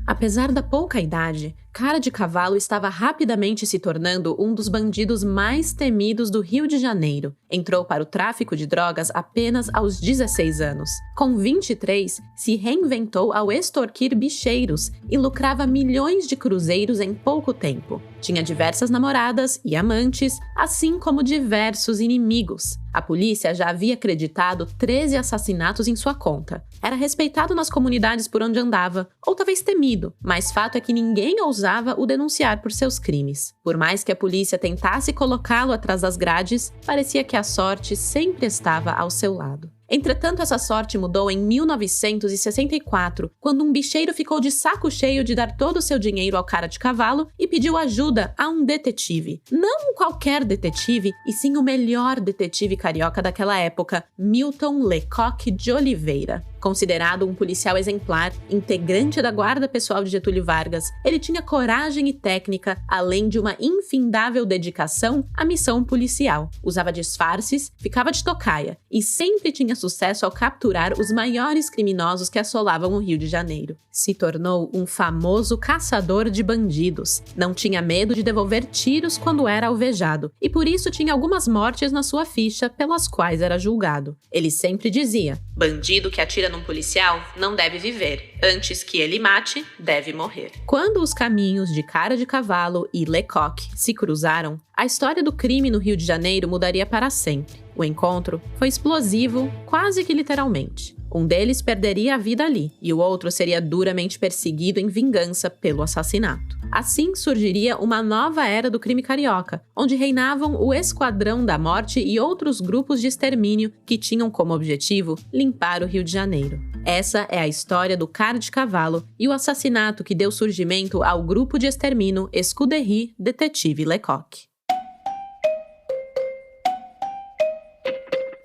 Apesar da pouca idade, Cara de Cavalo estava rapidamente se tornando um dos bandidos mais temidos do Rio de Janeiro. Entrou para o tráfico de drogas apenas aos 16 anos. Com 23, se reinventou ao extorquir bicheiros e lucrava milhões de cruzeiros em pouco tempo. Tinha diversas namoradas e amantes, assim como diversos inimigos. A polícia já havia acreditado 13 assassinatos em sua conta. Era respeitado nas comunidades por onde andava, ou talvez temido, mas fato é que ninguém ousava o denunciar por seus crimes. Por mais que a polícia tentasse colocá-lo atrás das grades, parecia que a sorte sempre estava ao seu lado. Entretanto, essa sorte mudou em 1964, quando um bicheiro ficou de saco cheio de dar todo o seu dinheiro ao Cara de Cavalo e pediu ajuda a um detetive. Não qualquer detetive, e sim o melhor detetive carioca daquela época, Milton Lecoq de Oliveira. Considerado um policial exemplar, integrante da Guarda Pessoal de Getúlio Vargas, ele tinha coragem e técnica, além de uma infindável dedicação à missão policial. Usava disfarces, ficava de tocaia e sempre tinha sucesso ao capturar os maiores criminosos que assolavam o Rio de Janeiro. Se tornou um famoso caçador de bandidos. Não tinha medo de devolver tiros quando era alvejado, e por isso tinha algumas mortes na sua ficha pelas quais era julgado. Ele sempre dizia: bandido que atira num policial não deve viver. Antes que ele mate, deve morrer. Quando os caminhos de Cara de Cavalo e Lecoq se cruzaram, a história do crime no Rio de Janeiro mudaria para sempre. O encontro foi explosivo, quase que literalmente. Um deles perderia a vida ali, e o outro seria duramente perseguido em vingança pelo assassinato. Assim surgiria uma nova era do crime carioca, onde reinavam o Esquadrão da Morte e outros grupos de extermínio que tinham como objetivo limpar o Rio de Janeiro. Essa é a história do Cara de Cavalo e o assassinato que deu surgimento ao grupo de extermínio Escuderie Detetive Lecoq.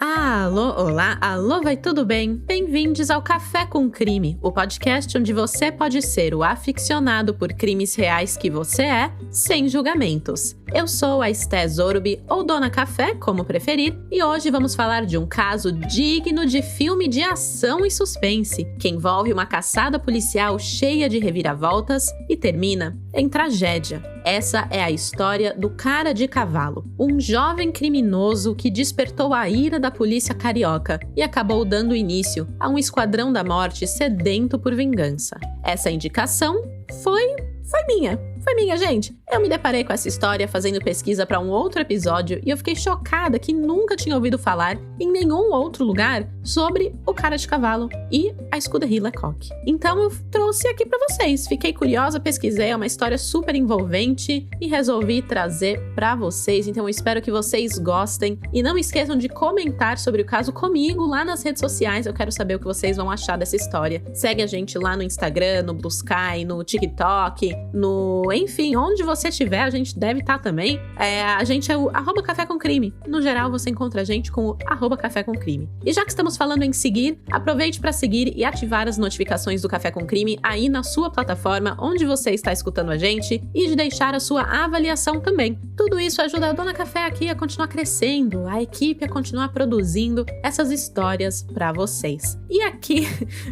Alô, olá, alô, vai tudo bem? Bem-vindos ao Café com Crime, o podcast onde você pode ser o aficionado por crimes reais que você é, sem julgamentos. Eu sou a Esté Zorubi, ou Dona Café, como preferir, e hoje vamos falar de um caso digno de filme de ação e suspense, que envolve uma caçada policial cheia de reviravoltas e termina em tragédia. Essa é a história do Cara de Cavalo, um jovem criminoso que despertou a ira da polícia carioca e acabou dando início a um esquadrão da morte sedento por vingança. Essa indicação foi minha, gente. Eu me deparei com essa história fazendo pesquisa para um outro episódio e eu fiquei chocada que nunca tinha ouvido falar em nenhum outro lugar sobre o Cara de Cavalo e a Escuderie Lecoq. Então eu trouxe aqui para vocês. Fiquei curiosa, pesquisei, é uma história super envolvente e resolvi trazer para vocês. Então eu espero que vocês gostem e não esqueçam de comentar sobre o caso comigo lá nas redes sociais. Eu quero saber o que vocês vão achar dessa história. Segue a gente lá no Instagram, no Blue Sky, no TikTok, enfim, onde você estiver, a gente deve estar também. A gente é o @café-com-crime. No geral, você encontra a gente com o @café-com-crime. E já que estamos falando em seguir, aproveite para seguir e ativar as notificações do Café com Crime aí na sua plataforma onde você está escutando a gente e de deixar a sua avaliação também. Tudo isso ajuda a Dona Café aqui a continuar crescendo, a equipe a continuar produzindo essas histórias para vocês. E aqui,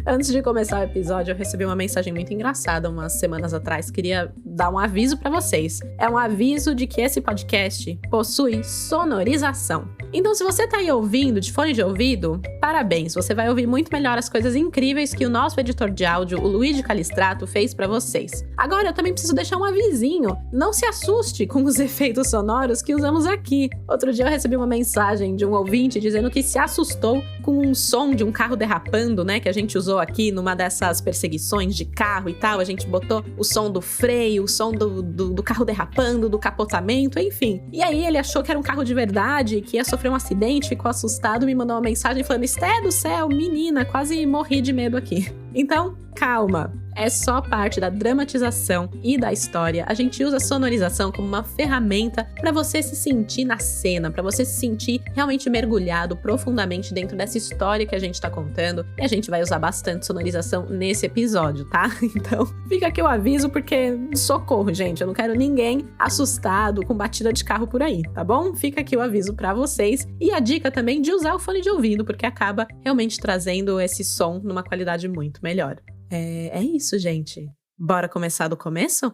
antes de começar o episódio, eu recebi uma mensagem muito engraçada umas semanas atrás. Queria dar um aviso para vocês. É um aviso de que esse podcast possui sonorização. Então, se você tá aí ouvindo de fone de ouvido, parabéns, você vai ouvir muito melhor as coisas incríveis que o nosso editor de áudio, o Luigi Calistrato, fez para vocês. Agora, eu também preciso deixar um avisinho. Não se assuste com os efeitos sonoros que usamos aqui. Outro dia eu recebi uma mensagem de um ouvinte dizendo que se assustou com um som de um carro derrapando, né, que a gente usou aqui numa dessas perseguições de carro e tal. A gente botou o som do freio, o som do carro derrapando, do capotamento, enfim. E aí ele achou que era um carro de verdade, que ia sofrer um acidente, ficou assustado, me mandou uma mensagem falando: Esté do céu, menina, quase morri de medo aqui. Então, calma. É só parte da dramatização e da história. A gente usa a sonorização como uma ferramenta para você se sentir na cena, para você se sentir realmente mergulhado profundamente dentro dessa história que a gente tá contando. E a gente vai usar bastante sonorização nesse episódio, tá? Então, fica aqui o aviso porque socorro, gente. Eu não quero ninguém assustado com batida de carro por aí, tá bom? Fica aqui o aviso para vocês. E a dica também de usar o fone de ouvido, porque acaba realmente trazendo esse som numa qualidade muito melhor. É isso, gente. Bora começar do começo?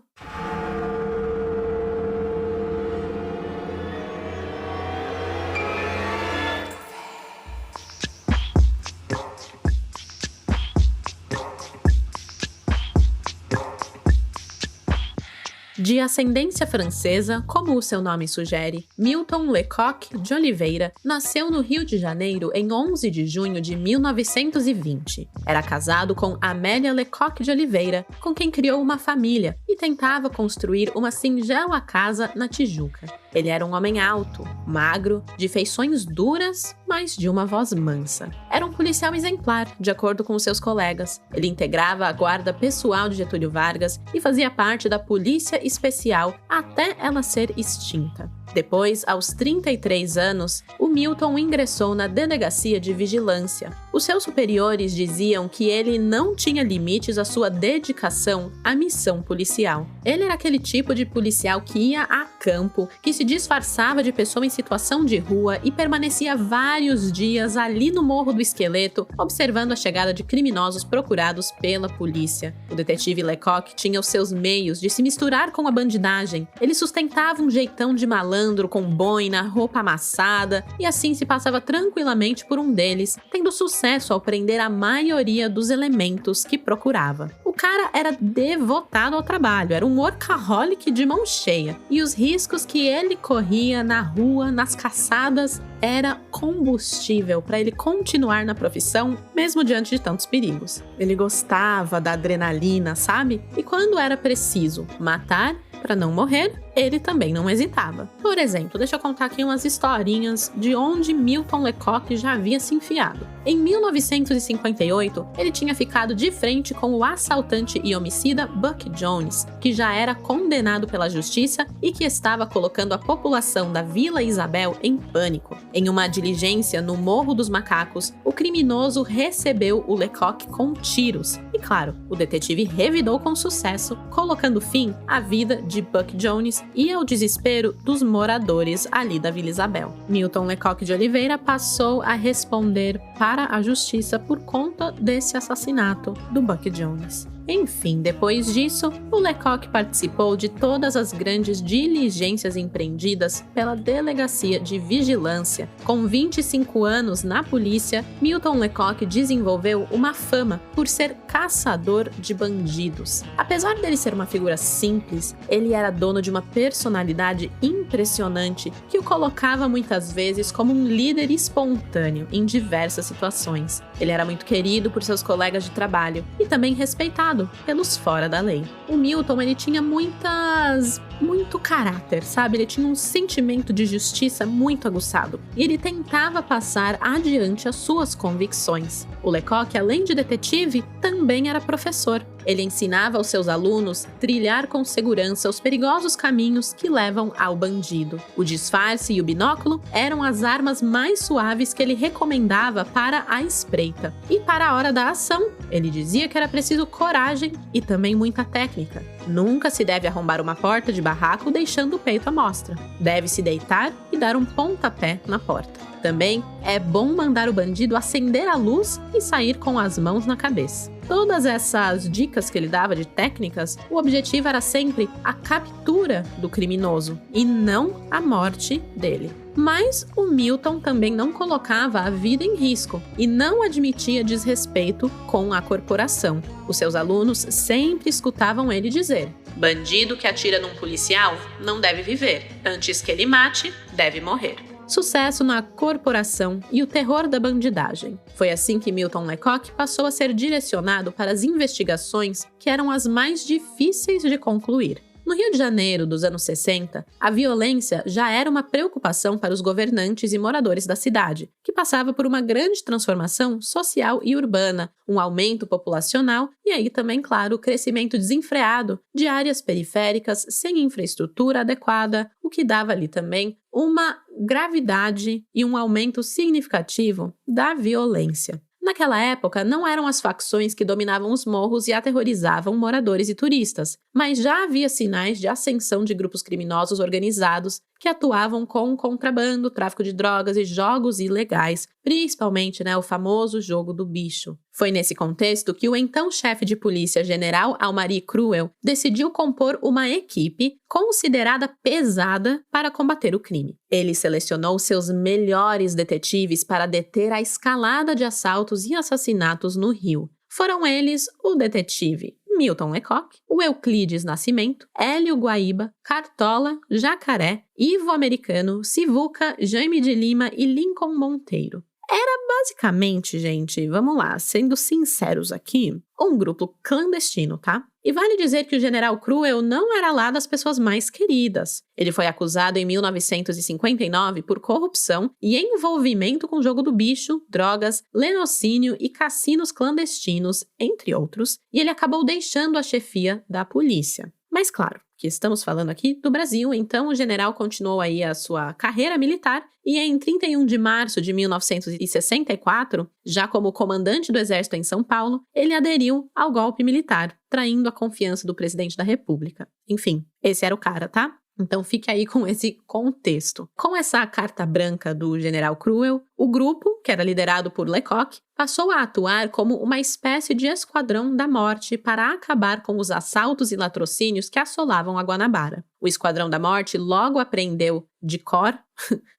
De ascendência francesa, como o seu nome sugere, Milton Lecoq de Oliveira nasceu no Rio de Janeiro em 11 de junho de 1920. Era casado com Amélia Lecoq de Oliveira, com quem criou uma família e tentava construir uma singela casa na Tijuca. Ele era um homem alto, magro, de feições duras, mas de uma voz mansa. Era um policial exemplar, de acordo com seus colegas. Ele integrava a guarda pessoal de Getúlio Vargas e fazia parte da Polícia Especial até ela ser extinta. Depois, aos 33 anos, o Milton ingressou na Delegacia de Vigilância. Os seus superiores diziam que ele não tinha limites à sua dedicação à missão policial. Ele era aquele tipo de policial que ia a campo, que se disfarçava de pessoa em situação de rua e permanecia vários dias ali no Morro do Esqueleto, observando a chegada de criminosos procurados pela polícia. O detetive Lecoq tinha os seus meios de se misturar com a bandidagem. Ele sustentava um jeitão de malandro com boina, roupa amassada, e assim se passava tranquilamente por um deles, tendo sucesso ao prender a maioria dos elementos que procurava. O cara era devotado ao trabalho, era um workaholic de mão cheia, e os riscos que ele corria na rua, nas caçadas, era combustível para ele continuar na profissão, mesmo diante de tantos perigos. Ele gostava da adrenalina, sabe? E quando era preciso matar para não morrer, ele também não hesitava. Por exemplo, deixa eu contar aqui umas historinhas de onde Milton Lecoq já havia se enfiado. Em 1958, ele tinha ficado de frente com o assaltante e homicida Buck Jones, que já era condenado pela justiça e que estava colocando a população da Vila Isabel em pânico. Em uma diligência no Morro dos Macacos, o criminoso recebeu o Lecoq com tiros. E claro, o detetive revidou com sucesso, colocando fim à vida de Buck Jones e ao desespero dos moradores ali da Vila Isabel. Milton Lecoq de Oliveira passou a responder para a justiça por conta desse assassinato do Buck Jones. Enfim, depois disso, o Lecoq participou de todas as grandes diligências empreendidas pela Delegacia de Vigilância. Com 25 anos na polícia, Milton Lecoq desenvolveu uma fama por ser caçador de bandidos. Apesar dele ser uma figura simples, ele era dono de uma personalidade impressionante que o colocava muitas vezes como um líder espontâneo em diversas situações. Ele era muito querido por seus colegas de trabalho e também respeitado pelos fora da lei. O Milton, ele tinha muito caráter, sabe? Ele tinha um sentimento de justiça muito aguçado e ele tentava passar adiante as suas convicções. O Lecoq, além de detetive, também era professor. Ele ensinava aos seus alunos trilhar com segurança os perigosos caminhos que levam ao bandido. O disfarce e o binóculo eram as armas mais suaves que ele recomendava para a espreita. E para a hora da ação, ele dizia que era preciso coragem e também muita técnica. Nunca se deve arrombar uma porta de barraco deixando o peito à mostra. Deve-se deitar e dar um pontapé na porta. Também é bom mandar o bandido acender a luz e sair com as mãos na cabeça. Todas essas dicas que ele dava de técnicas, o objetivo era sempre a captura do criminoso e não a morte dele. Mas o Milton também não colocava a vida em risco e não admitia desrespeito com a corporação. Os seus alunos sempre escutavam ele dizer: bandido que atira num policial não deve viver. Antes que ele mate, deve morrer. Sucesso na corporação e o terror da bandidagem. Foi assim que Milton Lecoq passou a ser direcionado para as investigações que eram as mais difíceis de concluir. No Rio de Janeiro dos anos 60, a violência já era uma preocupação para os governantes e moradores da cidade, que passava por uma grande transformação social e urbana, um aumento populacional e aí também, claro, o crescimento desenfreado de áreas periféricas sem infraestrutura adequada, o que dava ali também uma gravidade e um aumento significativo da violência. Naquela época, não eram as facções que dominavam os morros e aterrorizavam moradores e turistas, mas já havia sinais de ascensão de grupos criminosos organizados que atuavam com contrabando, tráfico de drogas e jogos ilegais, principalmente o famoso jogo do bicho. Foi nesse contexto que o então chefe de polícia, general Almari Cruel, decidiu compor uma equipe considerada pesada para combater o crime. Ele selecionou seus melhores detetives para deter a escalada de assaltos e assassinatos no Rio. Foram eles o detetive Milton Lecoq, o Euclides Nascimento, Hélio Guaíba, Cartola, Jacaré, Ivo Americano, Sivuca, Jaime de Lima e Lincoln Monteiro. Era basicamente, gente, vamos lá, sendo sinceros aqui, um grupo clandestino, tá? E vale dizer que o general Cruel não era lá das pessoas mais queridas. Ele foi acusado em 1959 por corrupção e envolvimento com jogo do bicho, drogas, lenocínio e cassinos clandestinos, entre outros, e ele acabou deixando a chefia da polícia. Mas claro, que estamos falando aqui do Brasil, então o general continuou aí a sua carreira militar e em 31 de março de 1964, já como comandante do exército em São Paulo, ele aderiu ao golpe militar, traindo a confiança do presidente da República. Enfim, esse era o cara, tá? Então fique aí com esse contexto. Com essa carta branca do general Cruel, o grupo, que era liderado por Lecoq, passou a atuar como uma espécie de esquadrão da morte para acabar com os assaltos e latrocínios que assolavam a Guanabara. O Esquadrão da Morte logo aprendeu de cor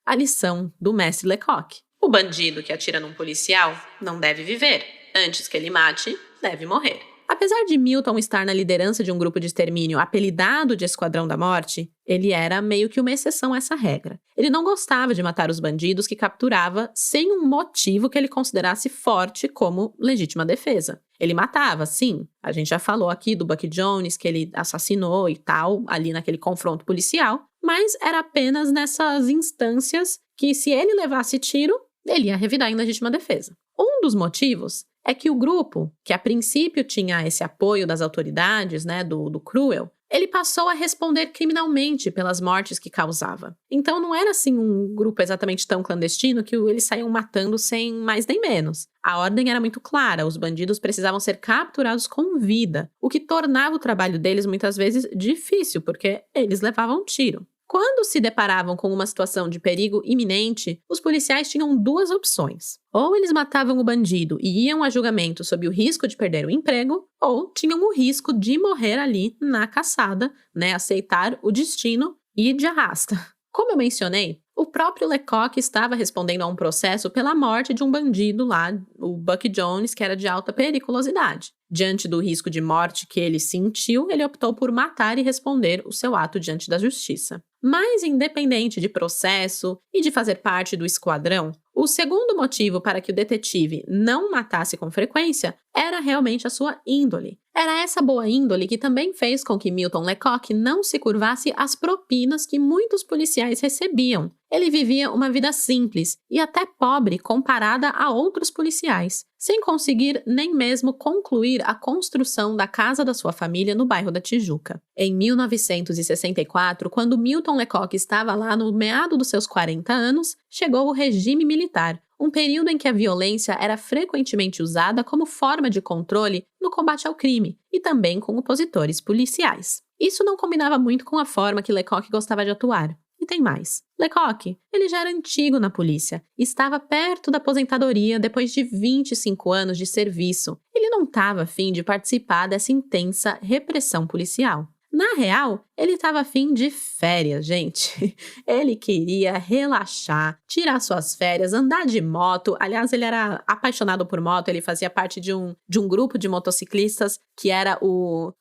a lição do mestre Lecoq. O bandido que atira num policial não deve viver. Antes que ele mate, deve morrer. Apesar de Milton estar na liderança de um grupo de extermínio apelidado de Esquadrão da Morte, ele era meio que uma exceção a essa regra. Ele não gostava de matar os bandidos que capturava sem um motivo que ele considerasse forte como legítima defesa. Ele matava, sim. A gente já falou aqui do Buck Jones, que ele assassinou e tal, ali naquele confronto policial, mas era apenas nessas instâncias que, se ele levasse tiro, ele ia revidar em legítima defesa. Um dos motivos é que o grupo, que a princípio tinha esse apoio das autoridades, né, do Cruel, ele passou a responder criminalmente pelas mortes que causava. Então não era assim um grupo exatamente tão clandestino que eles saíam matando sem mais nem menos. A ordem era muito clara, os bandidos precisavam ser capturados com vida, o que tornava o trabalho deles muitas vezes difícil, porque eles levavam tiro. Quando se deparavam com uma situação de perigo iminente, os policiais tinham duas opções. Ou eles matavam o bandido e iam a julgamento sob o risco de perder o emprego, ou tinham o risco de morrer ali na caçada, né, aceitar o destino e ir de arrasta. Como eu mencionei, o próprio Lecoq estava respondendo a um processo pela morte de um bandido lá, o Buck Jones, que era de alta periculosidade. Diante do risco de morte que ele sentiu, ele optou por matar e responder o seu ato diante da justiça. Mas, independente de processo e de fazer parte do esquadrão, o segundo motivo para que o detetive não matasse com frequência era realmente a sua índole. Era essa boa índole que também fez com que Milton Lecoq não se curvasse às propinas que muitos policiais recebiam. Ele vivia uma vida simples e até pobre comparada a outros policiais, sem conseguir nem mesmo concluir a construção da casa da sua família no bairro da Tijuca. Em 1964, quando Milton Lecoq estava lá no meado dos seus 40 anos, chegou o regime militar, um período em que a violência era frequentemente usada como forma de controle no combate ao crime e também com opositores policiais. Isso não combinava muito com a forma que Lecoq gostava de atuar. E tem mais. Lecoq, ele já era antigo na polícia, estava perto da aposentadoria depois de 25 anos de serviço. Ele não estava afim de participar dessa intensa repressão policial. Na real, ele estava afim de férias, gente. Ele queria relaxar, tirar suas férias, andar de moto. Aliás, ele era apaixonado por moto, ele fazia parte de um grupo de motociclistas que era o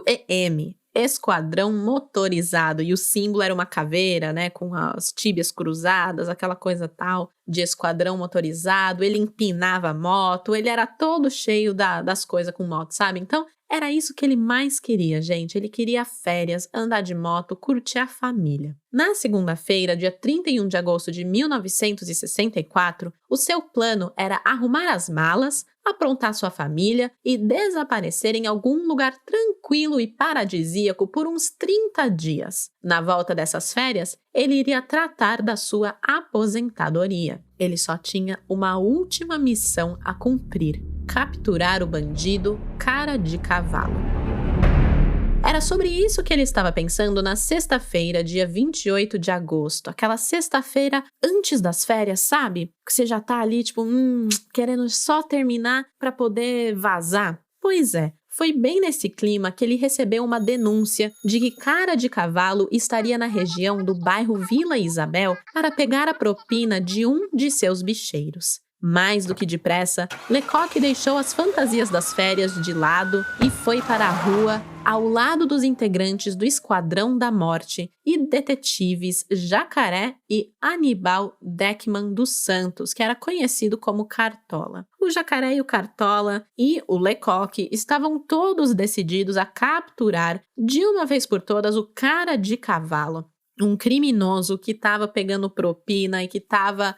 EM, Esquadrão Motorizado, e o símbolo era uma caveira, né, com as tíbias cruzadas, aquela coisa tal de esquadrão motorizado. Ele empinava a moto, ele era todo cheio das coisas com moto, sabe? Então, era isso que ele mais queria, gente. Ele queria férias, andar de moto, curtir a família. Na segunda-feira, dia 31 de agosto de 1964, o seu plano era arrumar as malas, aprontar sua família e desaparecer em algum lugar tranquilo e paradisíaco por uns 30 dias. Na volta dessas férias, ele iria tratar da sua aposentadoria. Ele só tinha uma última missão a cumprir: capturar o bandido Cara de Cavalo. Era sobre isso que ele estava pensando na sexta-feira, dia 28 de agosto. Aquela sexta-feira antes das férias, sabe? Que você já tá ali, tipo, querendo só terminar para poder vazar. Pois é. Foi bem nesse clima que ele recebeu uma denúncia de que Cara de Cavalo estaria na região do bairro Vila Isabel para pegar a propina de um de seus bicheiros. Mais do que depressa, Lecoq deixou as fantasias das férias de lado e foi para a rua ao lado dos integrantes do Esquadrão da Morte e detetives Jacaré e Aníbal Deckman dos Santos, que era conhecido como Cartola. O Jacaré e o Cartola e o Lecoq estavam todos decididos a capturar, de uma vez por todas, o Cara de Cavalo. Um criminoso que estava pegando propina e que estava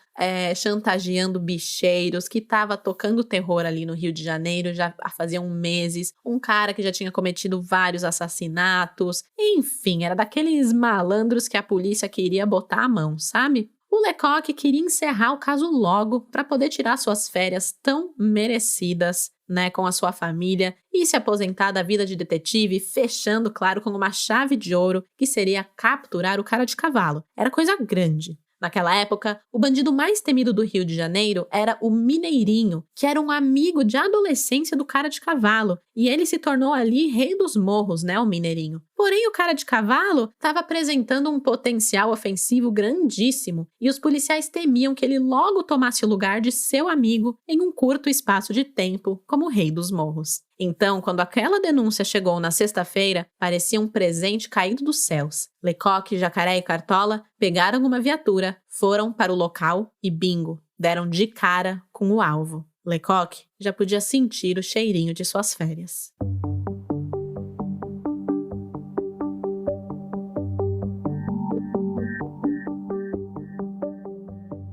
chantageando bicheiros, que estava tocando terror ali no Rio de Janeiro já faziam meses. Um cara que já tinha cometido vários assassinatos. Enfim, era daqueles malandros que a polícia queria botar a mão, sabe? O Lecoq queria encerrar o caso logo para poder tirar suas férias tão merecidas, né, com a sua família e se aposentar da vida de detetive, fechando, claro, com uma chave de ouro que seria capturar o Cara de Cavalo. Era coisa grande. Naquela época, o bandido mais temido do Rio de Janeiro era o Mineirinho, que era um amigo de adolescência do Cara de Cavalo, e ele se tornou ali rei dos morros, né, o Mineirinho. Porém, o Cara de Cavalo estava apresentando um potencial ofensivo grandíssimo, e os policiais temiam que ele logo tomasse o lugar de seu amigo em um curto espaço de tempo como rei dos morros. Então, quando aquela denúncia chegou na sexta-feira, parecia um presente caído dos céus. Lecoq, Jacaré e Cartola pegaram uma viatura, foram para o local e bingo, deram de cara com o alvo. Lecoq já podia sentir o cheirinho de suas férias.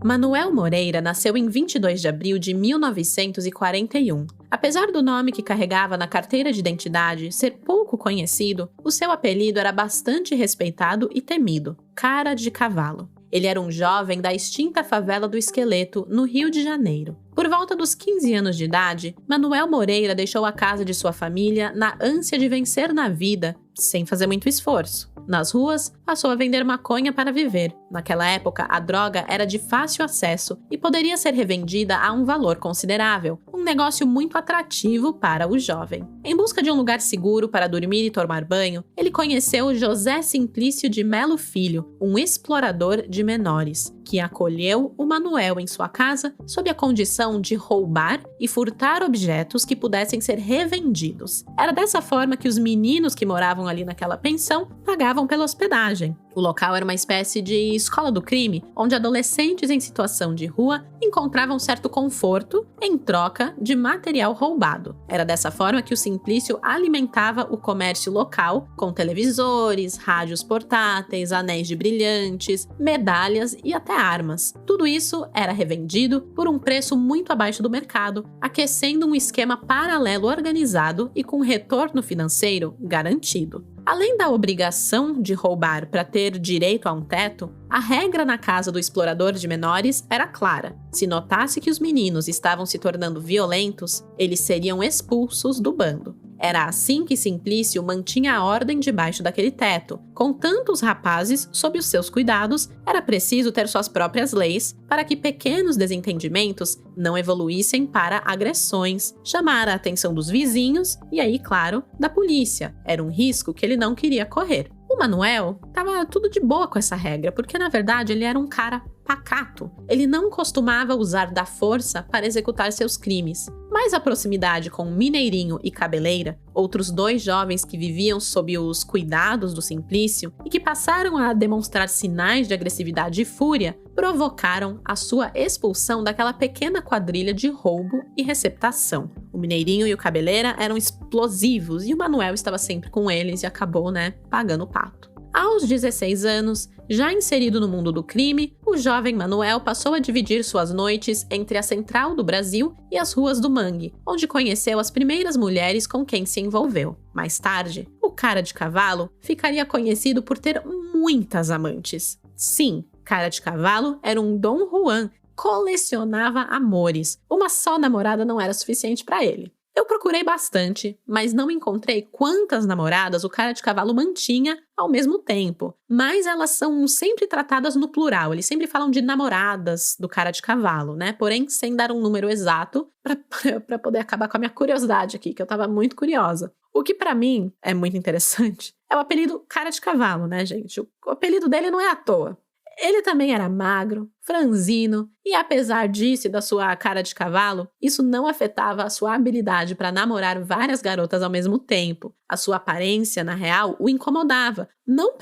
Manuel Moreira nasceu em 22 de abril de 1941. Apesar do nome que carregava na carteira de identidade ser pouco conhecido, o seu apelido era bastante respeitado e temido: Cara de Cavalo. Ele era um jovem da extinta favela do Esqueleto, no Rio de Janeiro. Por volta dos 15 anos de idade, Manuel Moreira deixou a casa de sua família na ânsia de vencer na vida, sem fazer muito esforço. Nas ruas, passou a vender maconha para viver. Naquela época, a droga era de fácil acesso e poderia ser revendida a um valor considerável, um negócio muito atrativo para o jovem. Em busca de um lugar seguro para dormir e tomar banho, ele conheceu José Simplício de Melo Filho, um explorador de menores, que acolheu o Manuel em sua casa sob a condição de roubar e furtar objetos que pudessem ser revendidos. Era dessa forma que os meninos que moravam ali naquela pensão pagavam pela hospedagem. O local era uma espécie de escola do crime, onde adolescentes em situação de rua encontravam certo conforto em troca de material roubado. Era dessa forma que o Simplício alimentava o comércio local com televisores, rádios portáteis, anéis de brilhantes, medalhas e até armas. Tudo isso era revendido por um preço muito abaixo do mercado, aquecendo um esquema paralelo organizado e com retorno financeiro garantido. Além da obrigação de roubar para ter direito a um teto, a regra na casa do explorador de menores era clara. Se notasse que os meninos estavam se tornando violentos, eles seriam expulsos do bando. Era assim que Simplício mantinha a ordem debaixo daquele teto. Com tantos rapazes sob os seus cuidados, era preciso ter suas próprias leis para que pequenos desentendimentos não evoluíssem para agressões, chamar a atenção dos vizinhos e aí, claro, da polícia. Era um risco que ele não queria correr. O Manuel estava tudo de boa com essa regra, porque na verdade ele era um cara pacato. Ele não costumava usar da força para executar seus crimes. Mas a proximidade com Mineirinho e Cabeleira, outros dois jovens que viviam sob os cuidados do Simplício e que passaram a demonstrar sinais de agressividade e fúria, provocaram a sua expulsão daquela pequena quadrilha de roubo e receptação. O Mineirinho e o Cabeleira eram explosivos e o Manuel estava sempre com eles e acabou, pagando o pato. Aos 16 anos, já inserido no mundo do crime, o jovem Manuel passou a dividir suas noites entre a Central do Brasil e as ruas do Mangue, onde conheceu as primeiras mulheres com quem se envolveu. Mais tarde, o Cara de Cavalo ficaria conhecido por ter muitas amantes. Sim, Cara de Cavalo era um Dom Juan, colecionava amores. Uma só namorada não era suficiente para ele. Eu procurei bastante, mas não encontrei quantas namoradas o cara de cavalo mantinha ao mesmo tempo. Mas elas são sempre tratadas no plural, eles sempre falam de namoradas do cara de cavalo, né? Porém, sem dar um número exato para poder acabar com a minha curiosidade aqui, que eu tava muito curiosa. O que pra mim é muito interessante é o apelido cara de cavalo, né, gente? O apelido dele não é à toa. Ele também era magro, franzino, e apesar disso e da sua cara de cavalo, isso não afetava a sua habilidade para namorar várias garotas ao mesmo tempo. A sua aparência, na real, o incomodava. Não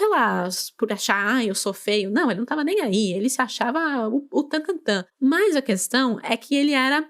por achar, eu sou feio. Não, ele não estava nem aí. Ele se achava o tantantã. Mas a questão é que ele era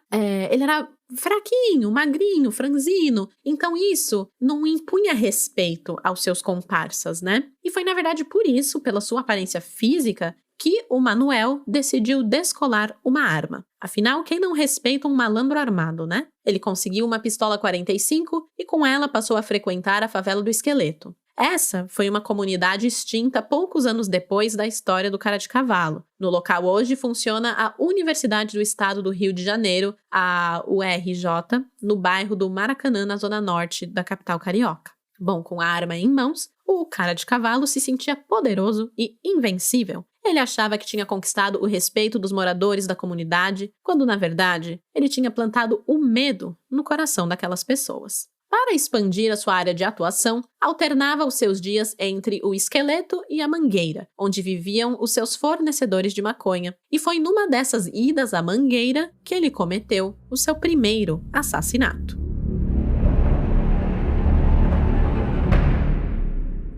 fraquinho, magrinho, franzino. Então isso não impunha respeito aos seus comparsas, né? E foi, na verdade, por isso, pela sua aparência física, que o Manuel decidiu descolar uma arma. Afinal, quem não respeita um malandro armado, né? Ele conseguiu uma pistola 45 e com ela passou a frequentar a favela do Esqueleto. Essa foi uma comunidade extinta poucos anos depois da história do cara de cavalo. No local hoje funciona a Universidade do Estado do Rio de Janeiro, a URJ, no bairro do Maracanã, na zona norte da capital carioca. Bom, com a arma em mãos, o cara de cavalo se sentia poderoso e invencível. Ele achava que tinha conquistado o respeito dos moradores da comunidade, quando, na verdade, ele tinha plantado o medo no coração daquelas pessoas. Para expandir a sua área de atuação, alternava os seus dias entre o Esqueleto e a Mangueira, onde viviam os seus fornecedores de maconha. E foi numa dessas idas à Mangueira que ele cometeu o seu primeiro assassinato.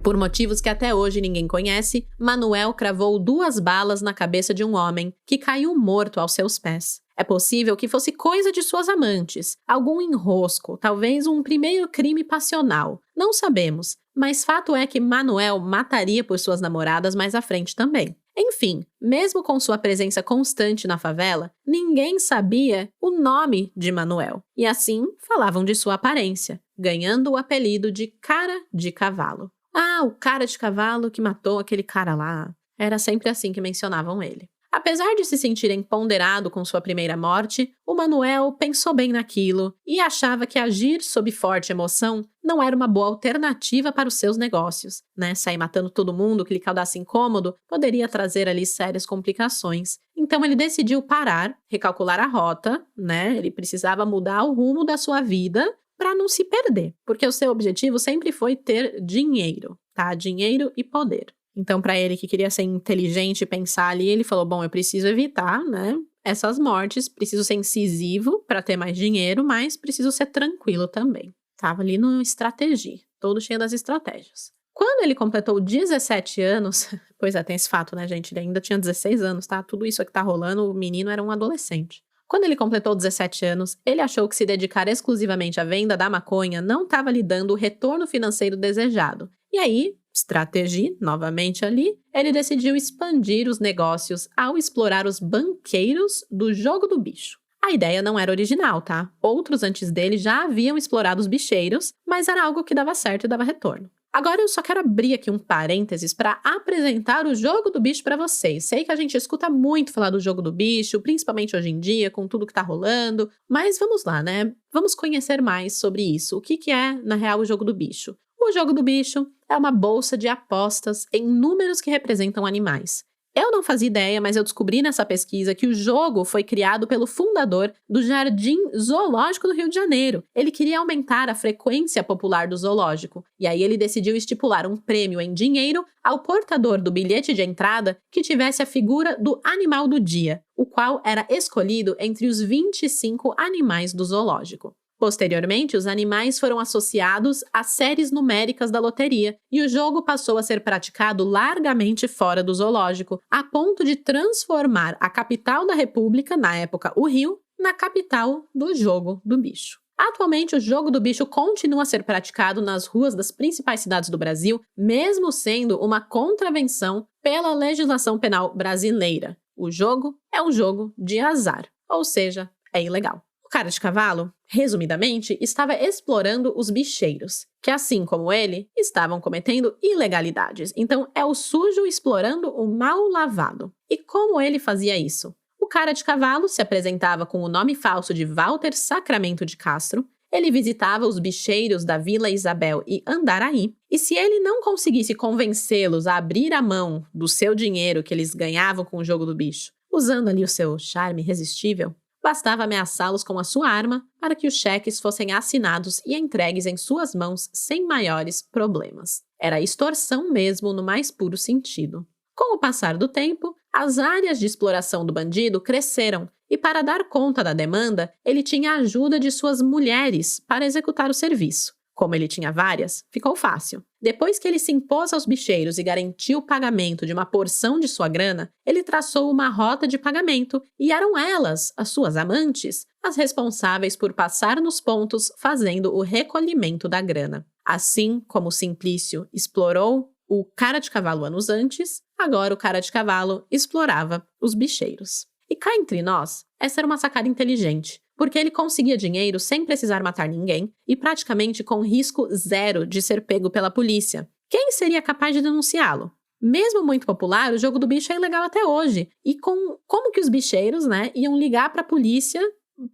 Por motivos que até hoje ninguém conhece, Manuel cravou 2 balas na cabeça de um homem, que caiu morto aos seus pés. É possível que fosse coisa de suas amantes, algum enrosco, talvez um primeiro crime passional. Não sabemos, mas fato é que Manuel mataria por suas namoradas mais à frente também. Enfim, mesmo com sua presença constante na favela, ninguém sabia o nome de Manuel. E assim, falavam de sua aparência, ganhando o apelido de cara de cavalo. Ah, o cara de cavalo que matou aquele cara lá. Era sempre assim que mencionavam ele. Apesar de se sentir empoderado com sua primeira morte, o Manuel pensou bem naquilo e achava que agir sob forte emoção não era uma boa alternativa para os seus negócios, né? Sair matando todo mundo que lhe causasse incômodo poderia trazer ali sérias complicações. Então ele decidiu parar, recalcular a rota, né? Ele precisava mudar o rumo da sua vida para não se perder, porque o seu objetivo sempre foi ter dinheiro, tá? Dinheiro e poder. Então, para ele que queria ser inteligente e pensar ali, ele falou, bom, eu preciso evitar, né, essas mortes, preciso ser incisivo para ter mais dinheiro, mas preciso ser tranquilo também. Tava ali no estratégia, todo cheio das estratégias. Quando ele completou 17 anos, pois é, tem esse fato, né, gente, ele ainda tinha 16 anos, tá? Tudo isso que tá rolando, o menino era um adolescente. Quando ele completou 17 anos, ele achou que se dedicar exclusivamente à venda da maconha não estava lhe dando o retorno financeiro desejado. E aí, estratégia, novamente ali, ele decidiu expandir os negócios ao explorar os banqueiros do jogo do bicho. A ideia não era original, tá? Outros antes dele já haviam explorado os bicheiros, mas era algo que dava certo e dava retorno. Agora eu só quero abrir aqui um parênteses para apresentar o jogo do bicho para vocês. Sei que a gente escuta muito falar do jogo do bicho, principalmente hoje em dia, com tudo que tá rolando, mas vamos lá, né? Vamos conhecer mais sobre isso. O que é, na real, o jogo do bicho? O jogo do bicho é uma bolsa de apostas em números que representam animais. Eu não fazia ideia, mas eu descobri nessa pesquisa que o jogo foi criado pelo fundador do Jardim Zoológico do Rio de Janeiro. Ele queria aumentar a frequência popular do zoológico, e aí ele decidiu estipular um prêmio em dinheiro ao portador do bilhete de entrada que tivesse a figura do animal do dia, o qual era escolhido entre os 25 animais do zoológico. Posteriormente, os animais foram associados às séries numéricas da loteria e o jogo passou a ser praticado largamente fora do zoológico, a ponto de transformar a capital da República, na época o Rio, na capital do jogo do bicho. Atualmente, o jogo do bicho continua a ser praticado nas ruas das principais cidades do Brasil, mesmo sendo uma contravenção pela legislação penal brasileira. O jogo é um jogo de azar, ou seja, é ilegal. O cara de cavalo, resumidamente, estava explorando os bicheiros, que assim como ele, estavam cometendo ilegalidades. Então é o sujo explorando o mal lavado. E como ele fazia isso? O cara de cavalo se apresentava com o nome falso de Walter Sacramento de Castro, Ele visitava os bicheiros da Vila Isabel e Andaraí, e se ele não conseguisse convencê-los a abrir a mão do seu dinheiro que eles ganhavam com o jogo do bicho, usando ali o seu charme irresistível, bastava ameaçá-los com a sua arma para que os cheques fossem assinados e entregues em suas mãos sem maiores problemas. Era extorsão mesmo no mais puro sentido. Com o passar do tempo, as áreas de exploração do bandido cresceram e, para dar conta da demanda, ele tinha a ajuda de suas mulheres para executar o serviço. Como ele tinha várias, ficou fácil. Depois que ele se impôs aos bicheiros e garantiu o pagamento de uma porção de sua grana, ele traçou uma rota de pagamento e eram elas, as suas amantes, as responsáveis por passar nos pontos fazendo o recolhimento da grana. Assim como Simplício explorou o cara de cavalo anos antes, agora o cara de cavalo explorava os bicheiros. E cá entre nós, essa era uma sacada inteligente, porque ele conseguia dinheiro sem precisar matar ninguém e praticamente com risco zero de ser pego pela polícia. Quem seria capaz de denunciá-lo? Mesmo muito popular, o jogo do bicho é ilegal até hoje. E como que os bicheiros, iam ligar para a polícia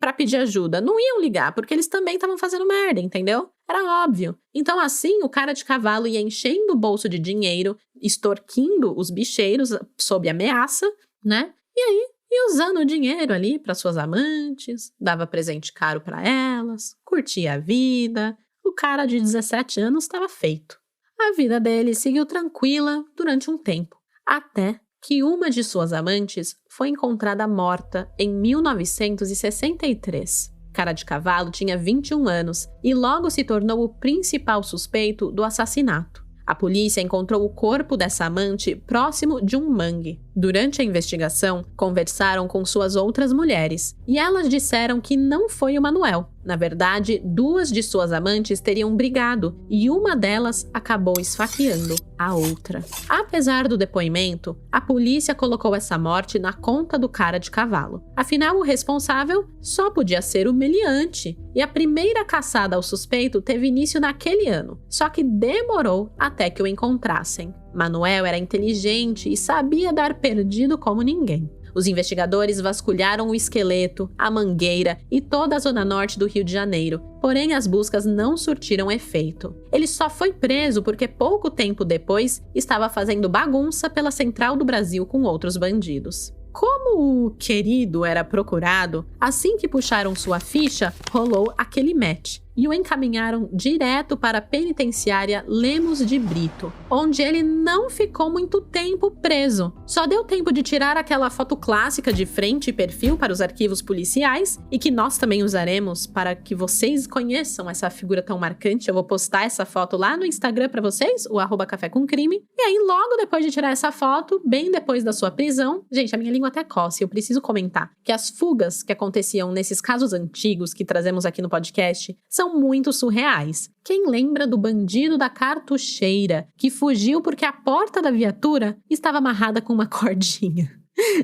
para pedir ajuda? Não iam ligar, porque eles também estavam fazendo merda, entendeu? Era óbvio. Então assim, o cara de cavalo ia enchendo o bolso de dinheiro, extorquindo os bicheiros sob ameaça, E aí, e usando o dinheiro ali para suas amantes, dava presente caro para elas, curtia a vida. O cara de 17 anos estava feito. A vida dele seguiu tranquila durante um tempo, até que uma de suas amantes foi encontrada morta em 1963. Cara de cavalo tinha 21 anos e logo se tornou o principal suspeito do assassinato. A polícia encontrou o corpo dessa amante próximo de um mangue. Durante a investigação, conversaram com suas outras mulheres e elas disseram que não foi o Manuel. Na verdade, 2 de suas amantes teriam brigado e uma delas acabou esfaqueando a outra. Apesar do depoimento, a polícia colocou essa morte na conta do cara de cavalo. Afinal, o responsável só podia ser o meliante. E a primeira caçada ao suspeito teve início naquele ano, só que demorou até que o encontrassem. Manuel era inteligente e sabia dar perdido como ninguém. Os investigadores vasculharam o esqueleto, a mangueira e toda a zona norte do Rio de Janeiro, porém as buscas não surtiram efeito. Ele só foi preso porque pouco tempo depois estava fazendo bagunça pela Central do Brasil com outros bandidos. Como o querido era procurado, assim que puxaram sua ficha, rolou aquele match e o encaminharam direto para a penitenciária Lemos de Brito, onde ele não ficou muito tempo preso. Só deu tempo de tirar aquela foto clássica de frente e perfil para os arquivos policiais e que nós também usaremos para que vocês conheçam essa figura tão marcante. Eu vou postar essa foto lá no Instagram para vocês, o @cafécomcrime. E aí, logo depois de tirar essa foto, bem depois da sua prisão, gente, a minha língua até coça, eu preciso comentar que as fugas que aconteciam nesses casos antigos que trazemos aqui no podcast são muito surreais. Quem lembra do bandido da cartucheira, que fugiu porque a porta da viatura estava amarrada com uma cordinha?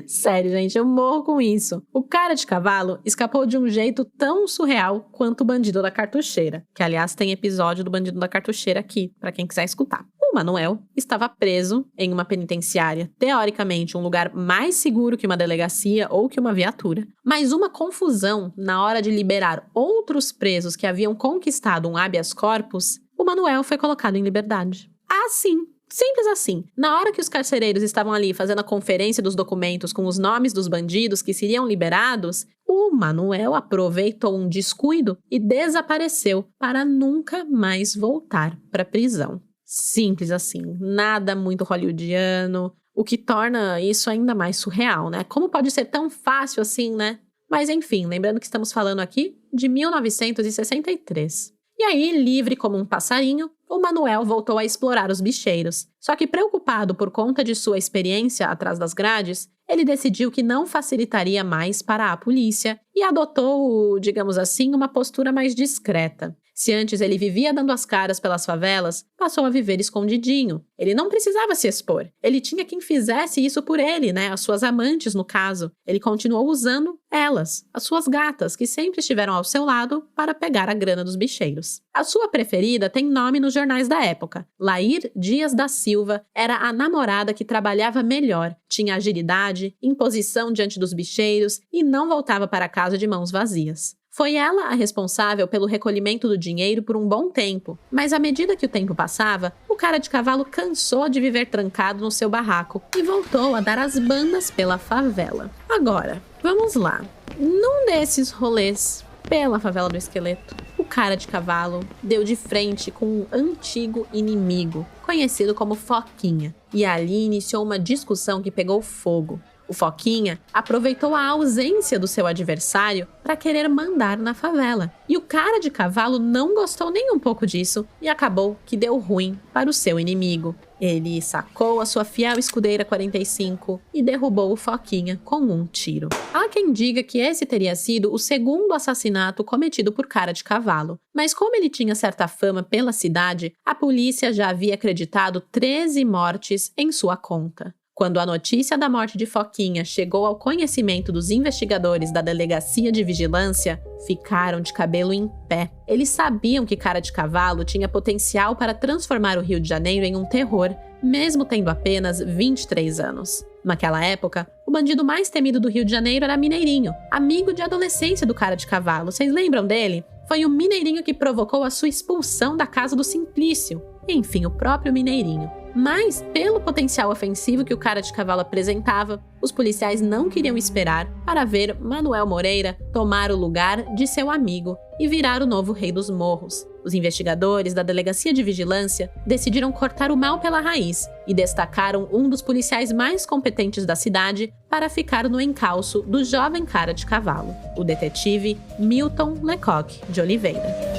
Sério, gente, eu morro com isso. O cara de cavalo escapou de um jeito tão surreal quanto o bandido da cartucheira, que aliás tem episódio do bandido da cartucheira aqui, para quem quiser escutar. O Manuel estava preso em uma penitenciária, teoricamente um lugar mais seguro que uma delegacia ou que uma viatura, mas uma confusão na hora de liberar outros presos que haviam conquistado um habeas corpus, o Manuel foi colocado em liberdade. Assim. Simples assim. Na hora que os carcereiros estavam ali fazendo a conferência dos documentos com os nomes dos bandidos que seriam liberados, o Manuel aproveitou um descuido e desapareceu para nunca mais voltar para a prisão. Simples assim. Nada muito hollywoodiano, o que torna isso ainda mais surreal, né? Como pode ser tão fácil assim, né? Mas enfim, lembrando que estamos falando aqui de 1963. E aí, livre como um passarinho, o Manuel voltou a explorar os bicheiros. Só que preocupado por conta de sua experiência atrás das grades, ele decidiu que não facilitaria mais para a polícia e adotou, digamos assim, uma postura mais discreta. Se antes ele vivia dando as caras pelas favelas, passou a viver escondidinho. Ele não precisava se expor. Ele tinha quem fizesse isso por ele, as suas amantes no caso. Ele continuou usando elas, as suas gatas, que sempre estiveram ao seu lado para pegar a grana dos bicheiros. A sua preferida tem nome nos jornais da época. Lair Dias da Silva era a namorada que trabalhava melhor, tinha agilidade, imposição diante dos bicheiros e não voltava para casa de mãos vazias. Foi ela a responsável pelo recolhimento do dinheiro por um bom tempo, mas à medida que o tempo passava, o cara de cavalo cansou de viver trancado no seu barraco e voltou a dar as bandas pela favela. Agora, vamos lá. Num desses rolês pela favela do Esqueleto, o cara de cavalo deu de frente com um antigo inimigo, conhecido como Foquinha, e ali iniciou uma discussão que pegou fogo. O Foquinha aproveitou a ausência do seu adversário para querer mandar na favela. E o cara de cavalo não gostou nem um pouco disso e acabou que deu ruim para o seu inimigo. Ele sacou a sua fiel escudeira 45 e derrubou o Foquinha com um tiro. Há quem diga que esse teria sido o segundo assassinato cometido por cara de cavalo. Mas como ele tinha certa fama pela cidade, a polícia já havia acreditado 13 mortes em sua conta. Quando a notícia da morte de Foquinha chegou ao conhecimento dos investigadores da Delegacia de Vigilância, ficaram de cabelo em pé. Eles sabiam que cara de cavalo tinha potencial para transformar o Rio de Janeiro em um terror, mesmo tendo apenas 23 anos. Naquela época, o bandido mais temido do Rio de Janeiro era Mineirinho, amigo de adolescência do cara de cavalo. Vocês lembram dele? Foi o Mineirinho que provocou a sua expulsão da casa do Simplício. Enfim, o próprio Mineirinho. Mas, pelo potencial ofensivo que o cara de cavalo apresentava, os policiais não queriam esperar para ver Manuel Moreira tomar o lugar de seu amigo e virar o novo rei dos morros. Os investigadores da Delegacia de Vigilância decidiram cortar o mal pela raiz e destacaram um dos policiais mais competentes da cidade para ficar no encalço do jovem cara de cavalo, o detetive Milton Lecoq de Oliveira.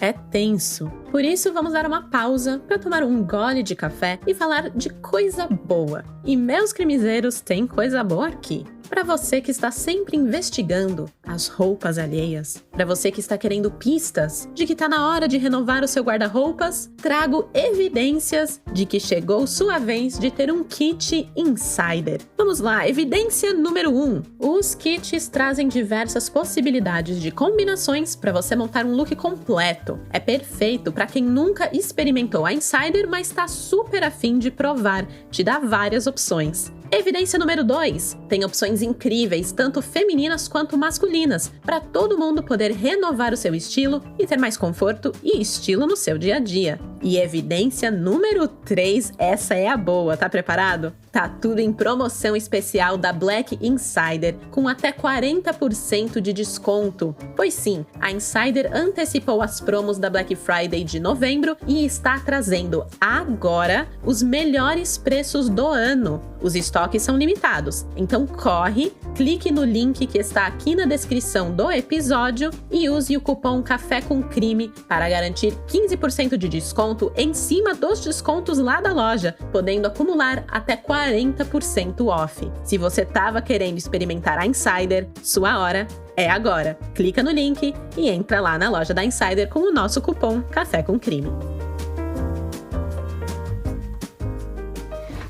É tenso. Por isso, vamos dar uma pausa para tomar um gole de café e falar de coisa boa. E meus crimezeiros, tem coisa boa aqui. Para você que está sempre investigando as roupas alheias, para você que está querendo pistas de que está na hora de renovar o seu guarda-roupas, trago evidências de que chegou sua vez de ter um kit Insider. Vamos lá, evidência número 1. Os kits trazem diversas possibilidades de combinações para você montar um look completo. É perfeito para quem nunca experimentou a Insider, mas está super afim de provar. Te dá várias opções. Evidência número 2. Tem opções incríveis, tanto femininas quanto masculinas, para todo mundo poder renovar o seu estilo e ter mais conforto e estilo no seu dia a dia. E evidência número 3, essa é a boa, tá preparado? Tá tudo em promoção especial da Black Insider, com até 40% de desconto. Pois sim, a Insider antecipou as promos da Black Friday de novembro e está trazendo agora os melhores preços do ano. Os estoques são limitados, então corre, clique no link que está aqui na descrição do episódio e use o cupom Café com Crime para garantir 15% de desconto em cima dos descontos lá da loja, podendo acumular até 40% off. Se você estava querendo experimentar a Insider, sua hora é agora. Clica no link e entra lá na loja da Insider com o nosso cupom Café com Crime.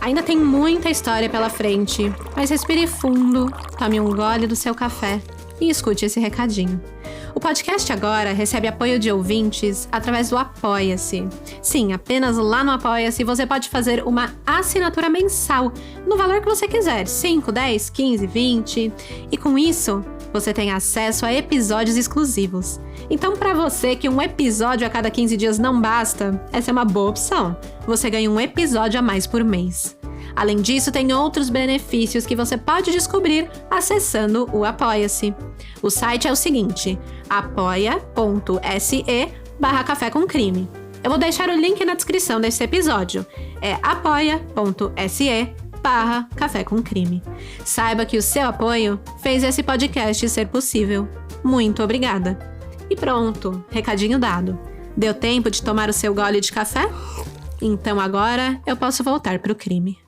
Ainda tem muita história pela frente, mas respire fundo, tome um gole do seu café e escute esse recadinho. O podcast agora recebe apoio de ouvintes através do Apoia-se. Sim, apenas lá no Apoia-se você pode fazer uma assinatura mensal, no valor que você quiser, 5, 10, 15, 20. E com isso, você tem acesso a episódios exclusivos. Então, para você que um episódio a cada 15 dias não basta, essa é uma boa opção. Você ganha um episódio a mais por mês. Além disso, tem outros benefícios que você pode descobrir acessando o Apoia-se. O site é o seguinte, apoia.se/café com crime. Eu vou deixar o link na descrição desse episódio. É apoia.se/café com crime. Saiba que o seu apoio fez esse podcast ser possível. Muito obrigada. E pronto, recadinho dado. Deu tempo de tomar o seu gole de café? Então agora eu posso voltar pro crime.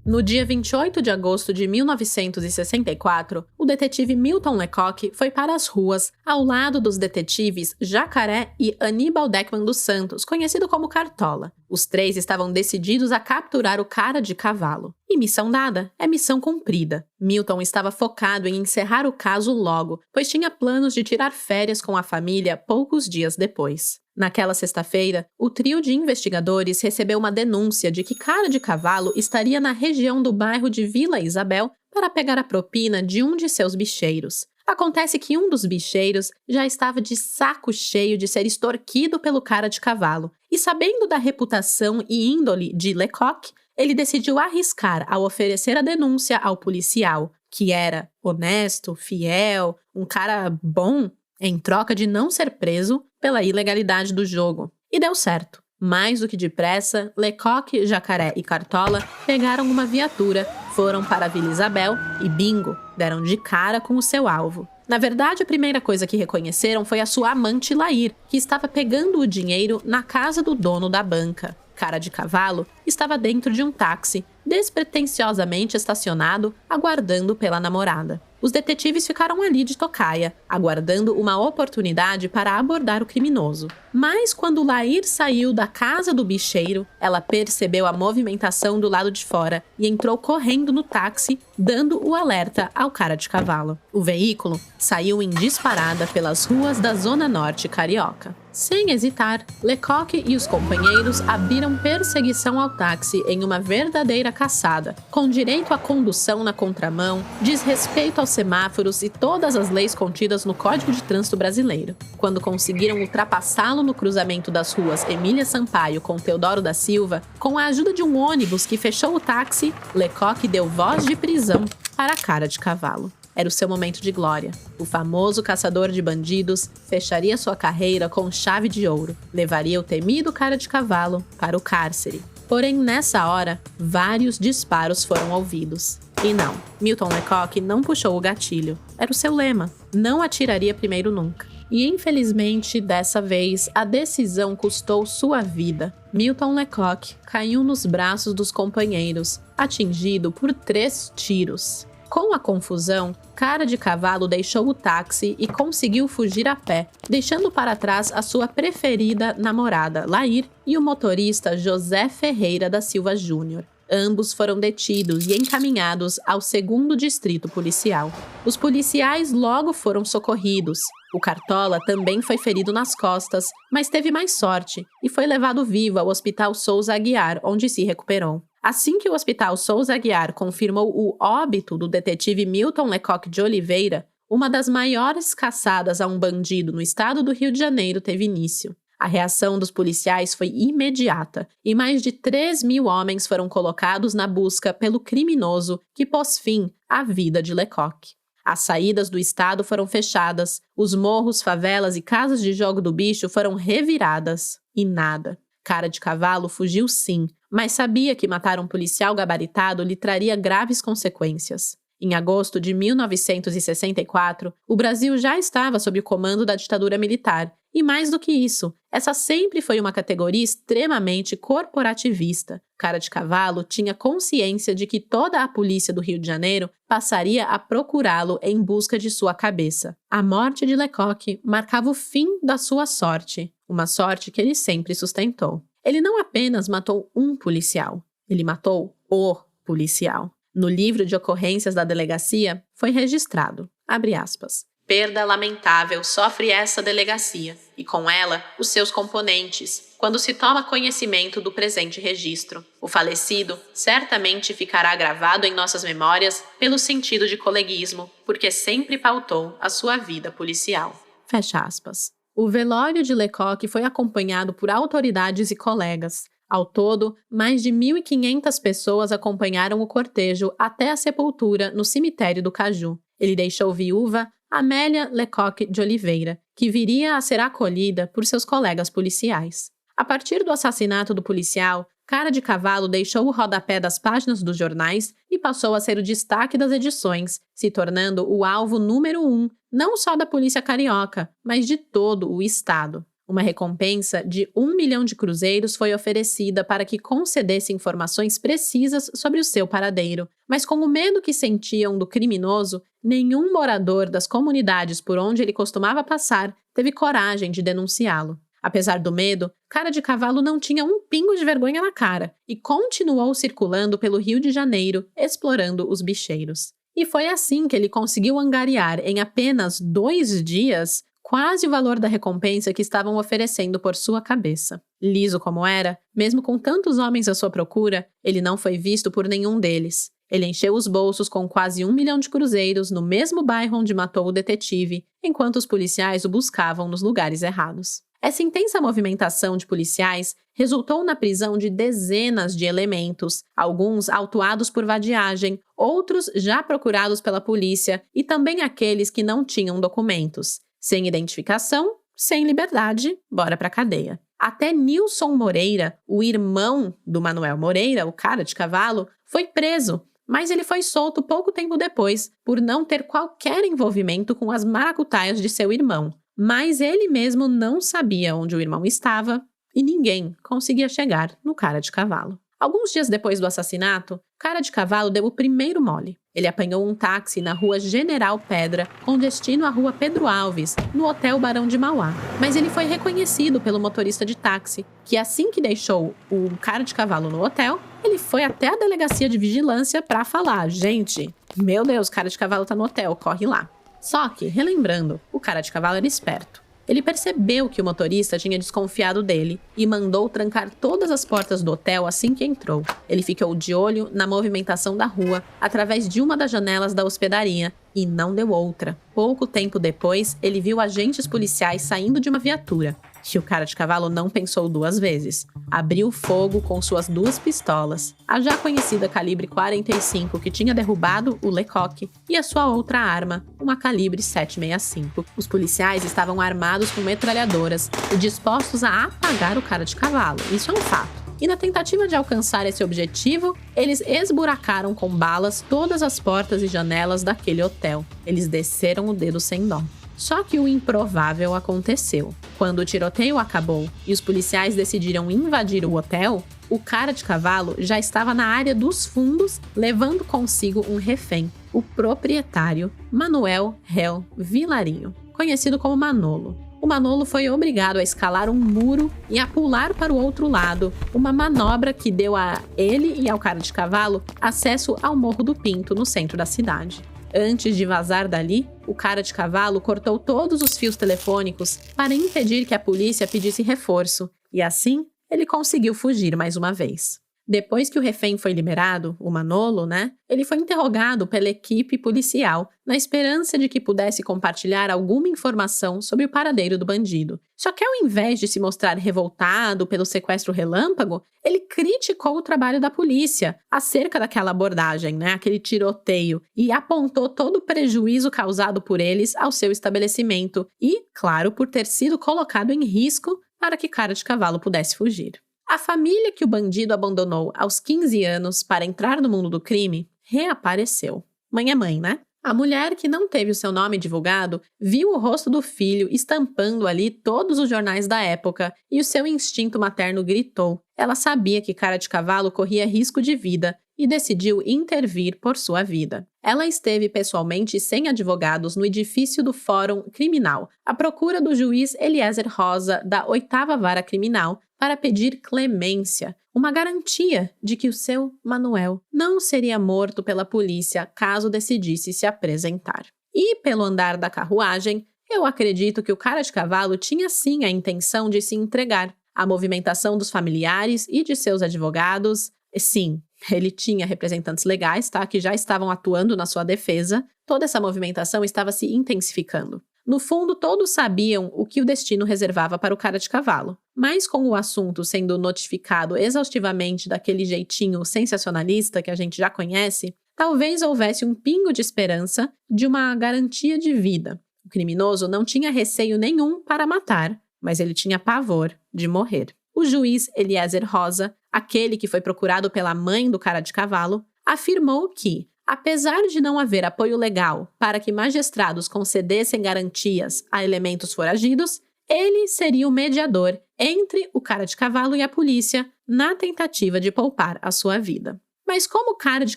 No dia 28 de agosto de 1964, o detetive Milton Lecoq foi para as ruas ao lado dos detetives Jacaré e Aníbal Deckman dos Santos, conhecido como Cartola. Os três estavam decididos a capturar o cara de cavalo. E missão dada é missão cumprida. Milton estava focado em encerrar o caso logo, pois tinha planos de tirar férias com a família poucos dias depois. Naquela sexta-feira, o trio de investigadores recebeu uma denúncia de que cara de cavalo estaria na região do bairro de Vila Isabel para pegar a propina de um de seus bicheiros. Acontece que um dos bicheiros já estava de saco cheio de ser extorquido pelo cara de cavalo, e sabendo da reputação e índole de Lecoq, ele decidiu arriscar ao oferecer a denúncia ao policial, que era honesto, fiel, um cara bom, em troca de não ser preso pela ilegalidade do jogo. E deu certo. Mais do que depressa, Lecoq, Jacaré e Cartola pegaram uma viatura, foram para a Vila Isabel e bingo, deram de cara com o seu alvo. Na verdade, a primeira coisa que reconheceram foi a sua amante Lair, que estava pegando o dinheiro na casa do dono da banca. Cara de cavalo estava dentro de um táxi, despretensiosamente estacionado, aguardando pela namorada. Os detetives ficaram ali de tocaia, aguardando uma oportunidade para abordar o criminoso. Mas quando Lair saiu da casa do bicheiro, ela percebeu a movimentação do lado de fora e entrou correndo no táxi, dando o alerta ao cara de cavalo. O veículo saiu em disparada pelas ruas da Zona Norte carioca. Sem hesitar, Lecoq e os companheiros abriram perseguição ao táxi em uma verdadeira caçada, com direito à condução na contramão, desrespeito aos semáforos e todas as leis contidas no Código de Trânsito Brasileiro. Quando conseguiram ultrapassá-lo no cruzamento das ruas Emília Sampaio com Teodoro da Silva, com a ajuda de um ônibus que fechou o táxi, Lecoq deu voz de prisão para a cara de cavalo. Era o seu momento de glória. O famoso caçador de bandidos fecharia sua carreira com chave de ouro, levaria o temido cara de cavalo para o cárcere. Porém, nessa hora, vários disparos foram ouvidos. E não, Milton Lecoq não puxou o gatilho. Era o seu lema: não atiraria primeiro nunca. E infelizmente, dessa vez, a decisão custou sua vida. Milton Lecoq caiu nos braços dos companheiros, atingido por 3 tiros. Com a confusão, cara de cavalo deixou o táxi e conseguiu fugir a pé, deixando para trás a sua preferida namorada, Lair, e o motorista José Ferreira da Silva Júnior. Ambos foram detidos e encaminhados ao 2º Distrito Policial. Os policiais logo foram socorridos. O Cartola também foi ferido nas costas, mas teve mais sorte e foi levado vivo ao Hospital Souza Aguiar, onde se recuperou. Assim que o Hospital Souza Aguiar confirmou o óbito do detetive Milton Lecoq de Oliveira, uma das maiores caçadas a um bandido no estado do Rio de Janeiro teve início. A reação dos policiais foi imediata e mais de 3.000 homens foram colocados na busca pelo criminoso que pôs fim à vida de Lecoq. As saídas do estado foram fechadas, os morros, favelas e casas de jogo do bicho foram reviradas e nada. Cara de cavalo fugiu sim, mas sabia que matar um policial gabaritado lhe traria graves consequências. Em agosto de 1964, o Brasil já estava sob o comando da ditadura militar, e mais do que isso, essa sempre foi uma categoria extremamente corporativista. Cara de cavalo tinha consciência de que toda a polícia do Rio de Janeiro passaria a procurá-lo em busca de sua cabeça. A morte de Lecoq marcava o fim da sua sorte, uma sorte que ele sempre sustentou. Ele não apenas matou um policial, ele matou o policial. No livro de ocorrências da delegacia, foi registrado, abre aspas, perda lamentável sofre essa delegacia, e com ela os seus componentes, quando se toma conhecimento do presente registro. O falecido certamente ficará gravado em nossas memórias pelo sentido de coleguismo, porque sempre pautou a sua vida policial. Fecha aspas. O velório de Lecoq foi acompanhado por autoridades e colegas. Ao todo, mais de 1.500 pessoas acompanharam o cortejo até a sepultura no cemitério do Caju. Ele deixou viúva Amélia Lecoq de Oliveira, que viria a ser acolhida por seus colegas policiais. A partir do assassinato do policial, Cara de Cavalo deixou o rodapé das páginas dos jornais e passou a ser o destaque das edições, se tornando o alvo número 1, não só da polícia carioca, mas de todo o estado. Uma recompensa de 1 milhão de cruzeiros foi oferecida para que concedesse informações precisas sobre o seu paradeiro, mas com o medo que sentiam do criminoso, nenhum morador das comunidades por onde ele costumava passar teve coragem de denunciá-lo. Apesar do medo, Cara de Cavalo não tinha um pingo de vergonha na cara e continuou circulando pelo Rio de Janeiro, explorando os bicheiros. E foi assim que ele conseguiu angariar, em apenas 2 dias, quase o valor da recompensa que estavam oferecendo por sua cabeça. Liso como era, mesmo com tantos homens à sua procura, ele não foi visto por nenhum deles. Ele encheu os bolsos com quase 1 milhão de cruzeiros no mesmo bairro onde matou o detetive, enquanto os policiais o buscavam nos lugares errados. Essa intensa movimentação de policiais resultou na prisão de dezenas de elementos, alguns autuados por vadiagem, outros já procurados pela polícia e também aqueles que não tinham documentos. Sem identificação, sem liberdade, bora pra cadeia. Até Nilson Moreira, o irmão do Manuel Moreira, o Cara de Cavalo, foi preso, mas ele foi solto pouco tempo depois por não ter qualquer envolvimento com as maracutaias de seu irmão. Mas ele mesmo não sabia onde o irmão estava e ninguém conseguia chegar no Cara de Cavalo. Alguns dias depois do assassinato, Cara de Cavalo deu o primeiro mole. Ele apanhou um táxi na rua General Pedra, com destino à rua Pedro Alves, no Hotel Barão de Mauá. Mas ele foi reconhecido pelo motorista de táxi, que assim que deixou o Cara de Cavalo no hotel, ele foi até a delegacia de vigilância para falar: gente, meu Deus, Cara de Cavalo tá no hotel, corre lá. Só que, relembrando, o Cara de Cavalo era esperto. Ele percebeu que o motorista tinha desconfiado dele e mandou trancar todas as portas do hotel assim que entrou. Ele ficou de olho na movimentação da rua através de uma das janelas da hospedaria e não deu outra. Pouco tempo depois, ele viu agentes policiais saindo de uma viatura. E o Cara de Cavalo não pensou 2 vezes. Abriu fogo com suas 2 pistolas, a já conhecida calibre 45 que tinha derrubado o Lecoq e a sua outra arma, uma calibre 7,65. Os policiais estavam armados com metralhadoras e dispostos a apagar o Cara de Cavalo, isso é um fato. E na tentativa de alcançar esse objetivo, eles esburacaram com balas todas as portas e janelas daquele hotel. Eles desceram o dedo sem dó. Só que o improvável aconteceu. Quando o tiroteio acabou e os policiais decidiram invadir o hotel, o Cara de Cavalo já estava na área dos fundos, levando consigo um refém, o proprietário Manuel Hel Vilarinho, conhecido como Manolo. O Manolo foi obrigado a escalar um muro e a pular para o outro lado, uma manobra que deu a ele e ao Cara de Cavalo acesso ao Morro do Pinto, no centro da cidade. Antes de vazar dali, o Cara de Cavalo cortou todos os fios telefônicos para impedir que a polícia pedisse reforço, e assim ele conseguiu fugir mais uma vez. Depois que o refém foi liberado, o Manolo, ele foi interrogado pela equipe policial na esperança de que pudesse compartilhar alguma informação sobre o paradeiro do bandido. Só que ao invés de se mostrar revoltado pelo sequestro relâmpago, ele criticou o trabalho da polícia acerca daquela abordagem, aquele tiroteio, e apontou todo o prejuízo causado por eles ao seu estabelecimento e, claro, por ter sido colocado em risco para que Cara de Cavalo pudesse fugir. A família que o bandido abandonou aos 15 anos para entrar no mundo do crime reapareceu. Mãe é mãe, A mulher que não teve o seu nome divulgado viu o rosto do filho estampando ali todos os jornais da época e o seu instinto materno gritou. Ela sabia que Cara de Cavalo corria risco de vida e decidiu intervir por sua vida. Ela esteve pessoalmente sem advogados no edifício do Fórum Criminal, à procura do juiz Eliezer Rosa, da 8ª Vara Criminal, para pedir clemência, uma garantia de que o seu Manuel não seria morto pela polícia caso decidisse se apresentar. E, pelo andar da carruagem, eu acredito que o Cara de Cavalo tinha sim a intenção de se entregar. A movimentação dos familiares e de seus advogados, sim, ele tinha representantes legais, que já estavam atuando na sua defesa. Toda essa movimentação estava se intensificando. No fundo, todos sabiam o que o destino reservava para o Cara de Cavalo. Mas com o assunto sendo notificado exaustivamente daquele jeitinho sensacionalista que a gente já conhece, talvez houvesse um pingo de esperança de uma garantia de vida. O criminoso não tinha receio nenhum para matar, mas ele tinha pavor de morrer. O juiz Eliezer Rosa, aquele que foi procurado pela mãe do Cara de Cavalo, afirmou que, apesar de não haver apoio legal para que magistrados concedessem garantias a elementos foragidos, Ele seria o mediador entre o cara de cavalo e a polícia na tentativa de poupar a sua vida. Mas como o cara de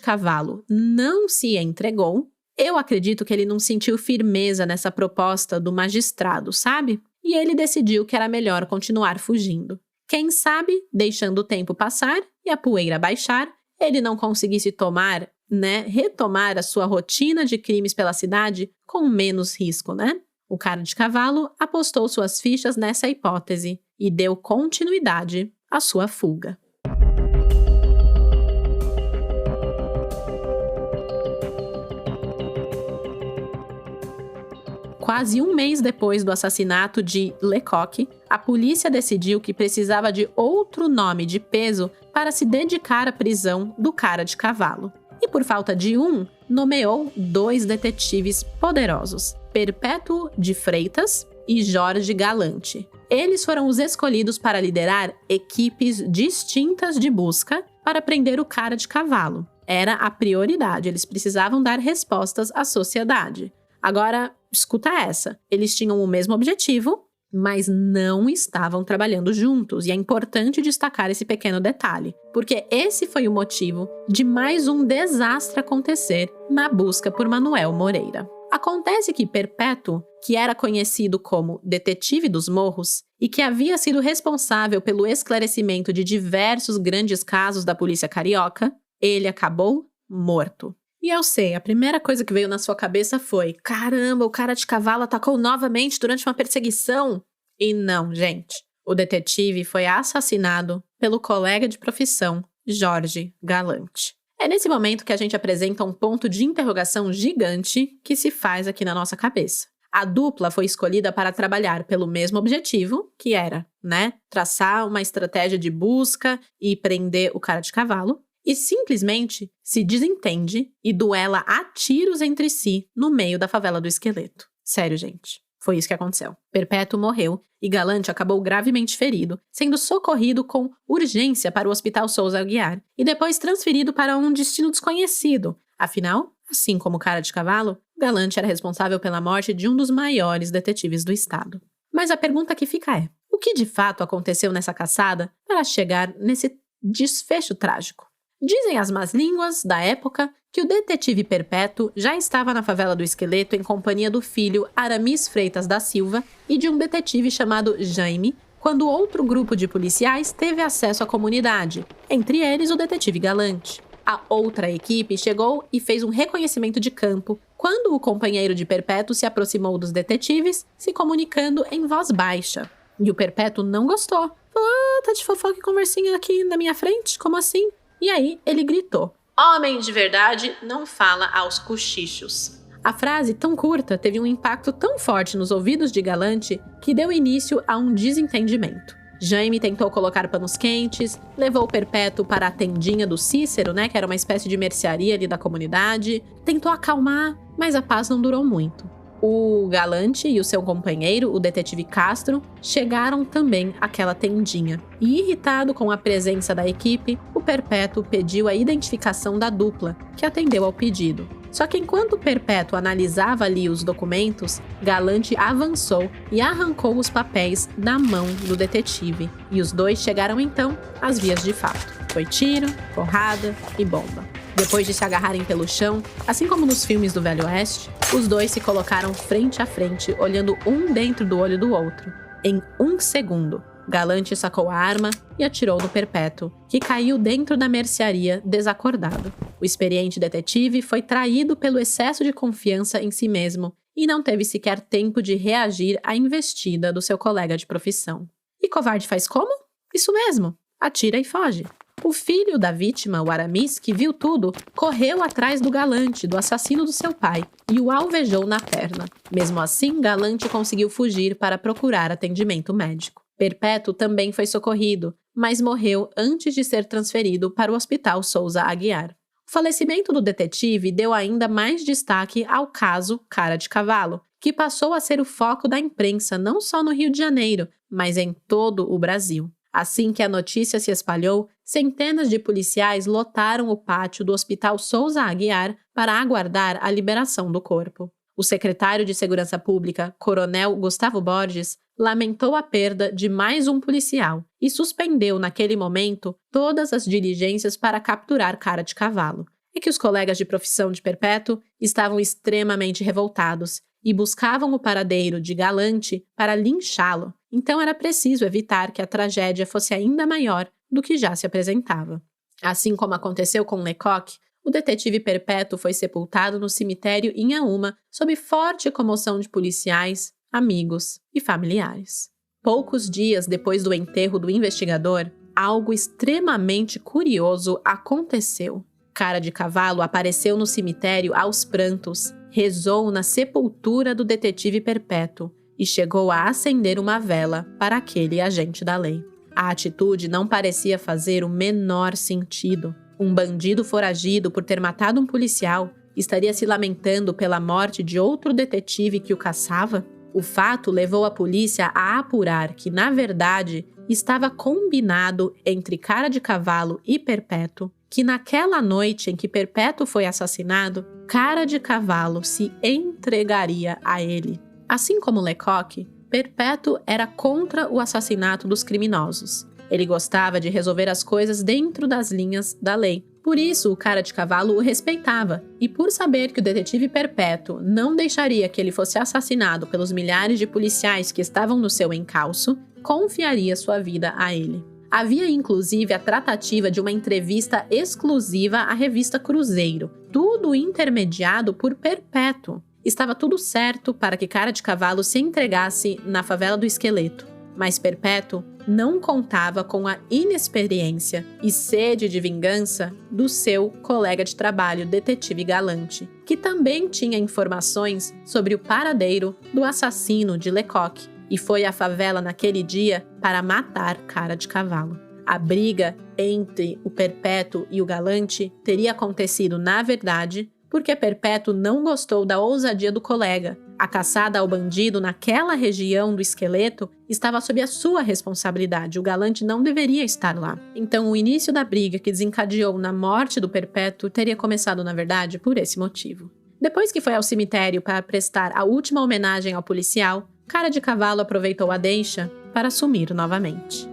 cavalo não se entregou, eu acredito que ele não sentiu firmeza nessa proposta do magistrado, sabe? E ele decidiu que era melhor continuar fugindo. Quem sabe, deixando o tempo passar e a poeira baixar, ele não conseguisse retomar a sua rotina de crimes pela cidade com menos risco, né? O cara de cavalo apostou suas fichas nessa hipótese e deu continuidade à sua fuga. Quase um mês depois do assassinato de Lecoq, a polícia decidiu que precisava de outro nome de peso para se dedicar à prisão do cara de cavalo. E por falta de um, nomeou 2 detetives poderosos, Perpétuo de Freitas e Jorge Galante. Eles foram os escolhidos para liderar equipes distintas de busca para prender o cara de cavalo. Era a prioridade, eles precisavam dar respostas à sociedade. Agora, escuta essa, eles tinham o mesmo objetivo, mas não estavam trabalhando juntos. E é importante destacar esse pequeno detalhe, porque esse foi o motivo de mais um desastre acontecer na busca por Manuel Moreira. Acontece que Perpétuo, que era conhecido como Detetive dos Morros e que havia sido responsável pelo esclarecimento de diversos grandes casos da polícia carioca, ele acabou morto. E eu sei, a primeira coisa que veio na sua cabeça foi: caramba, o cara de cavalo atacou novamente durante uma perseguição. E não, gente. O detetive foi assassinado pelo colega de profissão, Jorge Galante. É nesse momento que a gente apresenta um ponto de interrogação gigante que se faz aqui na nossa cabeça. A dupla foi escolhida para trabalhar pelo mesmo objetivo, que era, traçar uma estratégia de busca e prender o cara de cavalo. E simplesmente se desentende e duela a tiros entre si no meio da favela do Esqueleto. Sério, gente. Foi isso que aconteceu. Perpétuo morreu e Galante acabou gravemente ferido, sendo socorrido com urgência para o Hospital Souza Aguiar e depois transferido para um destino desconhecido. Afinal, assim como o cara de cavalo, Galante era responsável pela morte de um dos maiores detetives do estado. Mas a pergunta que fica é: o que de fato aconteceu nessa caçada para chegar nesse desfecho trágico? Dizem as más línguas da época que o detetive Perpétuo já estava na favela do Esqueleto em companhia do filho Aramis Freitas da Silva e de um detetive chamado Jaime, quando outro grupo de policiais teve acesso à comunidade, entre eles o detetive Galante. A outra equipe chegou e fez um reconhecimento de campo quando o companheiro de Perpétuo se aproximou dos detetives, se comunicando em voz baixa. E o Perpétuo não gostou. Falou: tá de fofoca e conversinha aqui na minha frente? Como assim? E aí ele gritou: homem de verdade não fala aos cochichos. A frase tão curta teve um impacto tão forte nos ouvidos de Galante que deu início a um desentendimento. Jaime tentou colocar panos quentes, levou o Perpétuo para a tendinha do Cícero, que era uma espécie de mercearia ali da comunidade, tentou acalmar, mas a paz não durou muito. O Galante e o seu companheiro, o detetive Castro, chegaram também àquela tendinha. E irritado com a presença da equipe, o Perpétuo pediu a identificação da dupla, que atendeu ao pedido. Só que enquanto o Perpétuo analisava ali os documentos, Galante avançou e arrancou os papéis da mão do detetive. E os dois chegaram então às vias de fato. Foi tiro, porrada e bomba. Depois de se agarrarem pelo chão, assim como nos filmes do Velho Oeste, os dois se colocaram frente a frente, olhando um dentro do olho do outro. Em 1 segundo, Galante sacou a arma e atirou no Perpétuo, que caiu dentro da mercearia desacordado. O experiente detetive foi traído pelo excesso de confiança em si mesmo e não teve sequer tempo de reagir à investida do seu colega de profissão. E covarde faz como? Isso mesmo, atira e foge. O filho da vítima, o Aramis, que viu tudo, correu atrás do Galante, do assassino do seu pai, e o alvejou na perna. Mesmo assim, Galante conseguiu fugir para procurar atendimento médico. Perpétuo também foi socorrido, mas morreu antes de ser transferido para o Hospital Souza Aguiar. O falecimento do detetive deu ainda mais destaque ao caso Cara de Cavalo, que passou a ser o foco da imprensa não só no Rio de Janeiro, mas em todo o Brasil. Assim que a notícia se espalhou, centenas de policiais lotaram o pátio do Hospital Souza Aguiar para aguardar a liberação do corpo. O secretário de Segurança Pública, Coronel Gustavo Borges, lamentou a perda de mais um policial e suspendeu, naquele momento, todas as diligências para capturar Cara de Cavalo. É que os colegas de profissão de Perpétuo estavam extremamente revoltados e buscavam o paradeiro de Galante para linchá-lo, então era preciso evitar que a tragédia fosse ainda maior do que já se apresentava. Assim como aconteceu com Lecoq, o detetive Perpétuo foi sepultado no cemitério Inhaúma sob forte comoção de policiais, amigos e familiares. Poucos dias depois do enterro do investigador, algo extremamente curioso aconteceu. Cara de Cavalo apareceu no cemitério aos prantos, rezou na sepultura do detetive Perpétuo e chegou a acender uma vela para aquele agente da lei. A atitude não parecia fazer o menor sentido. Um bandido foragido por ter matado um policial estaria se lamentando pela morte de outro detetive que o caçava? O fato levou a polícia a apurar que, na verdade, estava combinado entre Cara de Cavalo e Perpétuo que naquela noite em que Perpétuo foi assassinado, Cara de Cavalo se entregaria a ele. Assim como Lecoq, Perpétuo era contra o assassinato dos criminosos. Ele gostava de resolver as coisas dentro das linhas da lei. Por isso, o Cara de Cavalo o respeitava, e por saber que o detetive Perpétuo não deixaria que ele fosse assassinado pelos milhares de policiais que estavam no seu encalço, confiaria sua vida a ele. Havia inclusive a tratativa de uma entrevista exclusiva à revista Cruzeiro, tudo intermediado por Perpétuo. Estava tudo certo para que Cara de Cavalo se entregasse na favela do Esqueleto, mas Perpétuo não contava com a inexperiência e sede de vingança do seu colega de trabalho, detetive Galante, que também tinha informações sobre o paradeiro do assassino de Lecoq e foi à favela naquele dia para matar Cara de Cavalo. A briga entre o Perpétuo e o Galante teria acontecido, na verdade, porque Perpétuo não gostou da ousadia do colega. A caçada ao bandido naquela região do Esqueleto estava sob a sua responsabilidade. O Galante não deveria estar lá. Então, o início da briga que desencadeou na morte do Perpétuo teria começado, na verdade, por esse motivo. Depois que foi ao cemitério para prestar a última homenagem ao policial, Cara de Cavalo aproveitou a deixa para sumir novamente.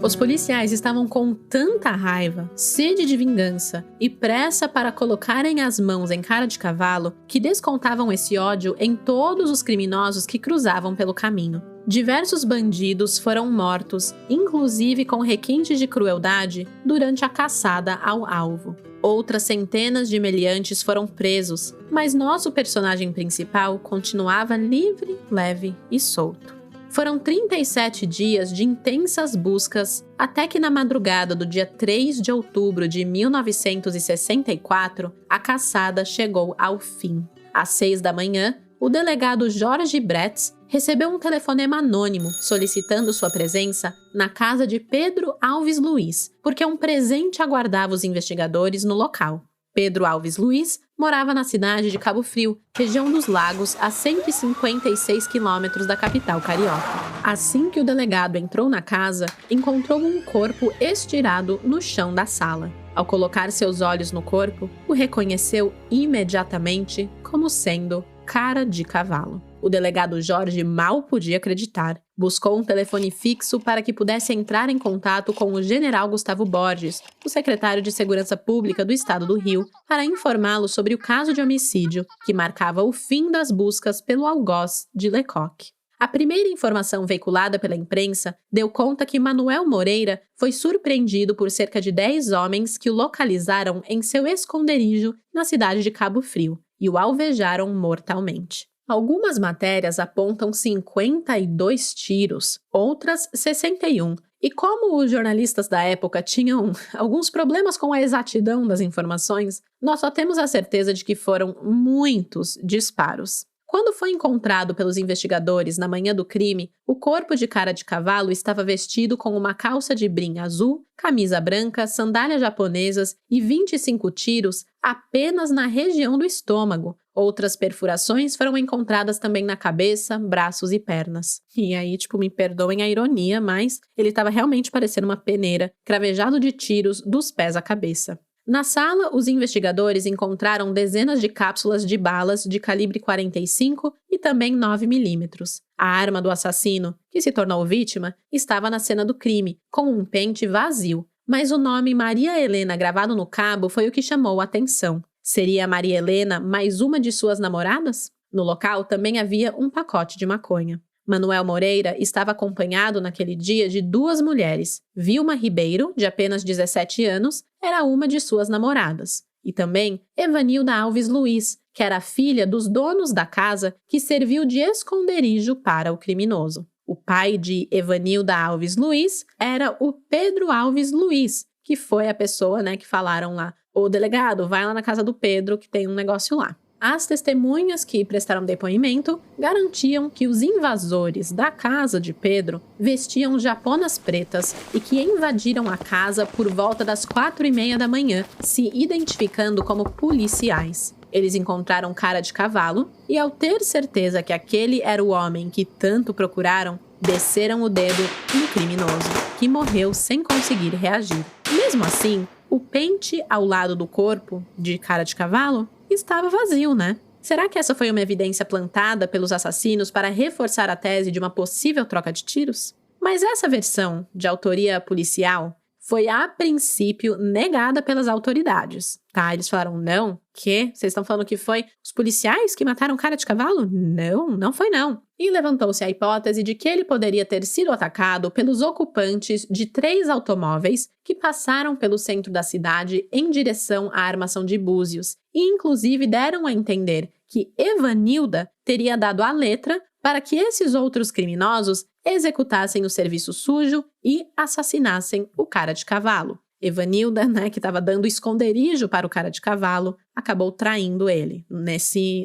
Os policiais estavam com tanta raiva, sede de vingança e pressa para colocarem as mãos em Cara de Cavalo que descontavam esse ódio em todos os criminosos que cruzavam pelo caminho. Diversos bandidos foram mortos, inclusive com requintes de crueldade, durante a caçada ao alvo. Outras centenas de meliantes foram presos, mas nosso personagem principal continuava livre, leve e solto. Foram 37 dias de intensas buscas até que na madrugada do dia 3 de outubro de 1964, a caçada chegou ao fim. Às 6 da manhã, o delegado Jorge Bretz recebeu um telefonema anônimo solicitando sua presença na casa de Pedro Alves Luiz, porque um presente aguardava os investigadores no local. Pedro Alves Luiz morava na cidade de Cabo Frio, região dos Lagos, a 156 quilômetros da capital carioca. Assim que o delegado entrou na casa, encontrou um corpo estirado no chão da sala. Ao colocar seus olhos no corpo, o reconheceu imediatamente como sendo Cara de Cavalo. O delegado Jorge mal podia acreditar. Buscou um telefone fixo para que pudesse entrar em contato com o general Gustavo Borges, o secretário de Segurança Pública do Estado do Rio, para informá-lo sobre o caso de homicídio que marcava o fim das buscas pelo algoz de Lecoq. A primeira informação veiculada pela imprensa deu conta que Manuel Moreira foi surpreendido por cerca de 10 homens que o localizaram em seu esconderijo na cidade de Cabo Frio e o alvejaram mortalmente. Algumas matérias apontam 52 tiros, outras 61. E como os jornalistas da época tinham alguns problemas com a exatidão das informações, nós só temos a certeza de que foram muitos disparos. Quando foi encontrado pelos investigadores na manhã do crime, o corpo de cara de cavalo estava vestido com uma calça de brim azul, camisa branca, sandálias japonesas e 25 tiros apenas na região do estômago. Outras perfurações foram encontradas também na cabeça, braços e pernas. E aí, me perdoem a ironia, mas ele estava realmente parecendo uma peneira, cravejado de tiros dos pés à cabeça. Na sala, os investigadores encontraram dezenas de cápsulas de balas de calibre 45 e também 9mm. A arma do assassino, que se tornou vítima, estava na cena do crime, com um pente vazio. Mas o nome Maria Helena gravado no cabo foi o que chamou a atenção. Seria Maria Helena mais uma de suas namoradas? No local também havia um pacote de maconha. Manuel Moreira estava acompanhado naquele dia de 2 mulheres. Vilma Ribeiro, de apenas 17 anos, era uma de suas namoradas. E também Evanilda Alves Luiz, que era a filha dos donos da casa que serviu de esconderijo para o criminoso. O pai de Evanilda Alves Luiz era o Pedro Alves Luiz, que foi a pessoa, que falaram lá: "Ô delegado, vai lá na casa do Pedro que tem um negócio lá". As testemunhas que prestaram depoimento garantiam que os invasores da casa de Pedro vestiam japonas pretas e que invadiram a casa por volta das 4h30 da manhã, se identificando como policiais. Eles encontraram cara de cavalo e, ao ter certeza que aquele era o homem que tanto procuraram, desceram o dedo no criminoso, que morreu sem conseguir reagir. Mesmo assim, o pente ao lado do corpo, de cara de cavalo, estava vazio, né? Será que essa foi uma evidência plantada pelos assassinos para reforçar a tese de uma possível troca de tiros? Mas essa versão de autoria policial foi, a princípio, negada pelas autoridades, tá? Eles falaram: "Não, que? Vocês estão falando que foi os policiais que mataram cara de cavalo? Não, não foi não." E levantou-se a hipótese de que ele poderia ter sido atacado pelos ocupantes de 3 automóveis que passaram pelo centro da cidade em direção à armação de Búzios e, inclusive, deram a entender que Evanilda teria dado a letra para que esses outros criminosos executassem o serviço sujo e assassinassem o cara de cavalo. Evanilda, que estava dando esconderijo para o cara de cavalo, acabou traindo ele,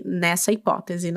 nessa hipótese,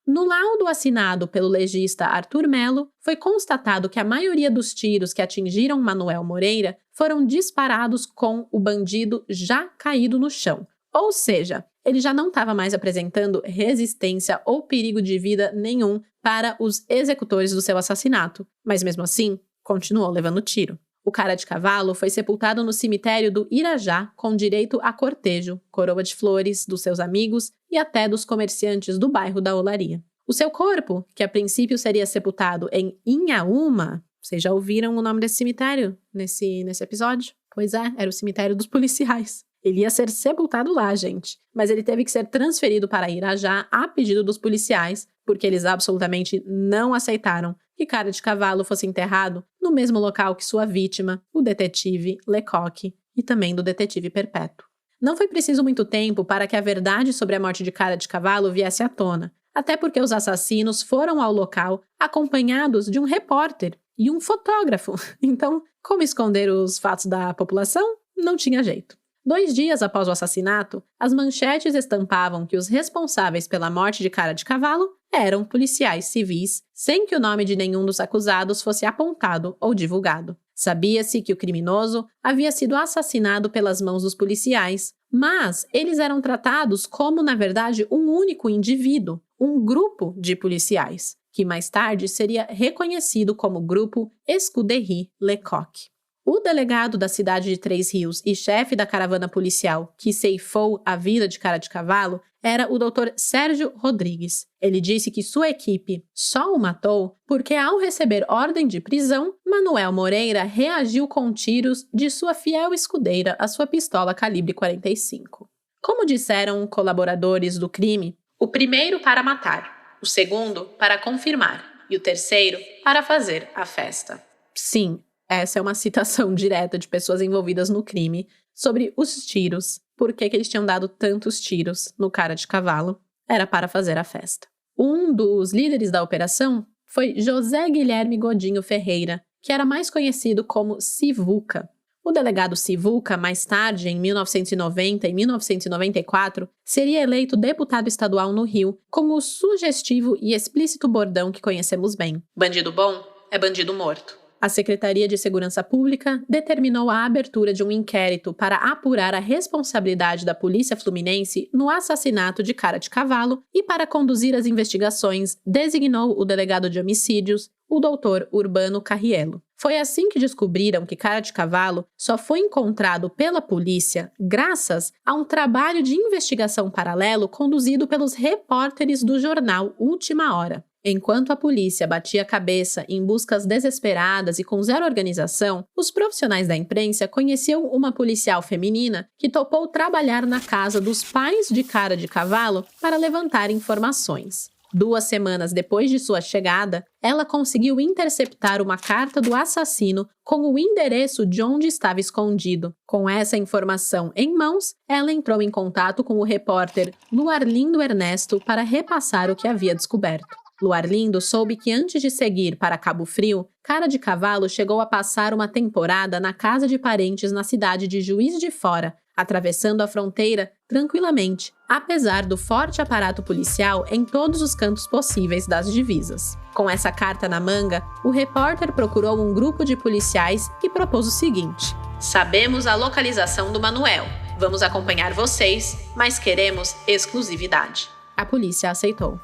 No laudo assinado pelo legista Arthur Melo, foi constatado que a maioria dos tiros que atingiram Manuel Moreira foram disparados com o bandido já caído no chão. Ou seja, ele já não estava mais apresentando resistência ou perigo de vida nenhum para os executores do seu assassinato, mas mesmo assim, continuou levando tiro. O cara de cavalo foi sepultado no cemitério do Irajá com direito a cortejo, coroa de flores dos seus amigos e até dos comerciantes do bairro da Olaria. O seu corpo, que a princípio seria sepultado em Inhaúma, vocês já ouviram o nome desse cemitério nesse episódio? Pois é, era o cemitério dos policiais. Ele ia ser sepultado lá, gente, mas ele teve que ser transferido para Irajá a pedido dos policiais, porque eles absolutamente não aceitaram que cara de cavalo fosse enterrado no mesmo local que sua vítima, o detetive Lecoq, e também do detetive Perpétuo. Não foi preciso muito tempo para que a verdade sobre a morte de cara de cavalo viesse à tona, até porque os assassinos foram ao local acompanhados de um repórter e um fotógrafo. Então, como esconder os fatos da população? Não tinha jeito. 2 dias após o assassinato, as manchetes estampavam que os responsáveis pela morte de cara de cavalo eram policiais civis, sem que o nome de nenhum dos acusados fosse apontado ou divulgado. Sabia-se que o criminoso havia sido assassinado pelas mãos dos policiais, mas eles eram tratados como, na verdade, um único indivíduo, um grupo de policiais, que mais tarde seria reconhecido como Grupo Escuderie Lecoq. O delegado da cidade de Três Rios e chefe da caravana policial que ceifou a vida de cara de cavalo era o Dr. Sérgio Rodrigues. Ele disse que sua equipe só o matou porque, ao receber ordem de prisão, Manuel Moreira reagiu com tiros de sua fiel escudeira à sua pistola calibre 45. Como disseram colaboradores do crime, o primeiro para matar, o segundo para confirmar e o terceiro para fazer a festa. Sim, essa é uma citação direta de pessoas envolvidas no crime sobre os tiros, por que eles tinham dado tantos tiros no cara de cavalo, era para fazer a festa. Um dos líderes da operação foi José Guilherme Godinho Ferreira, que era mais conhecido como Sivuca. O delegado Sivuca, mais tarde, em 1990 e 1994, seria eleito deputado estadual no Rio, com o sugestivo e explícito bordão que conhecemos bem: bandido bom é bandido morto. A Secretaria de Segurança Pública determinou a abertura de um inquérito para apurar a responsabilidade da Polícia Fluminense no assassinato de Cara de Cavalo e, para conduzir as investigações, designou o delegado de homicídios, o Dr. Urbano Carriello. Foi assim que descobriram que Cara de Cavalo só foi encontrado pela polícia graças a um trabalho de investigação paralelo conduzido pelos repórteres do jornal Última Hora. Enquanto a polícia batia a cabeça em buscas desesperadas e com zero organização, os profissionais da imprensa conheciam uma policial feminina que topou trabalhar na casa dos pais de Cara de Cavalo para levantar informações. 2 semanas depois de sua chegada, ela conseguiu interceptar uma carta do assassino com o endereço de onde estava escondido. Com essa informação em mãos, ela entrou em contato com o repórter Luarlindo Ernesto para repassar o que havia descoberto. Luarlindo soube que antes de seguir para Cabo Frio, Cara de Cavalo chegou a passar uma temporada na casa de parentes na cidade de Juiz de Fora, atravessando a fronteira tranquilamente, apesar do forte aparato policial em todos os cantos possíveis das divisas. Com essa carta na manga, o repórter procurou um grupo de policiais e propôs o seguinte: sabemos a localização do Manuel, vamos acompanhar vocês, mas queremos exclusividade. A polícia aceitou.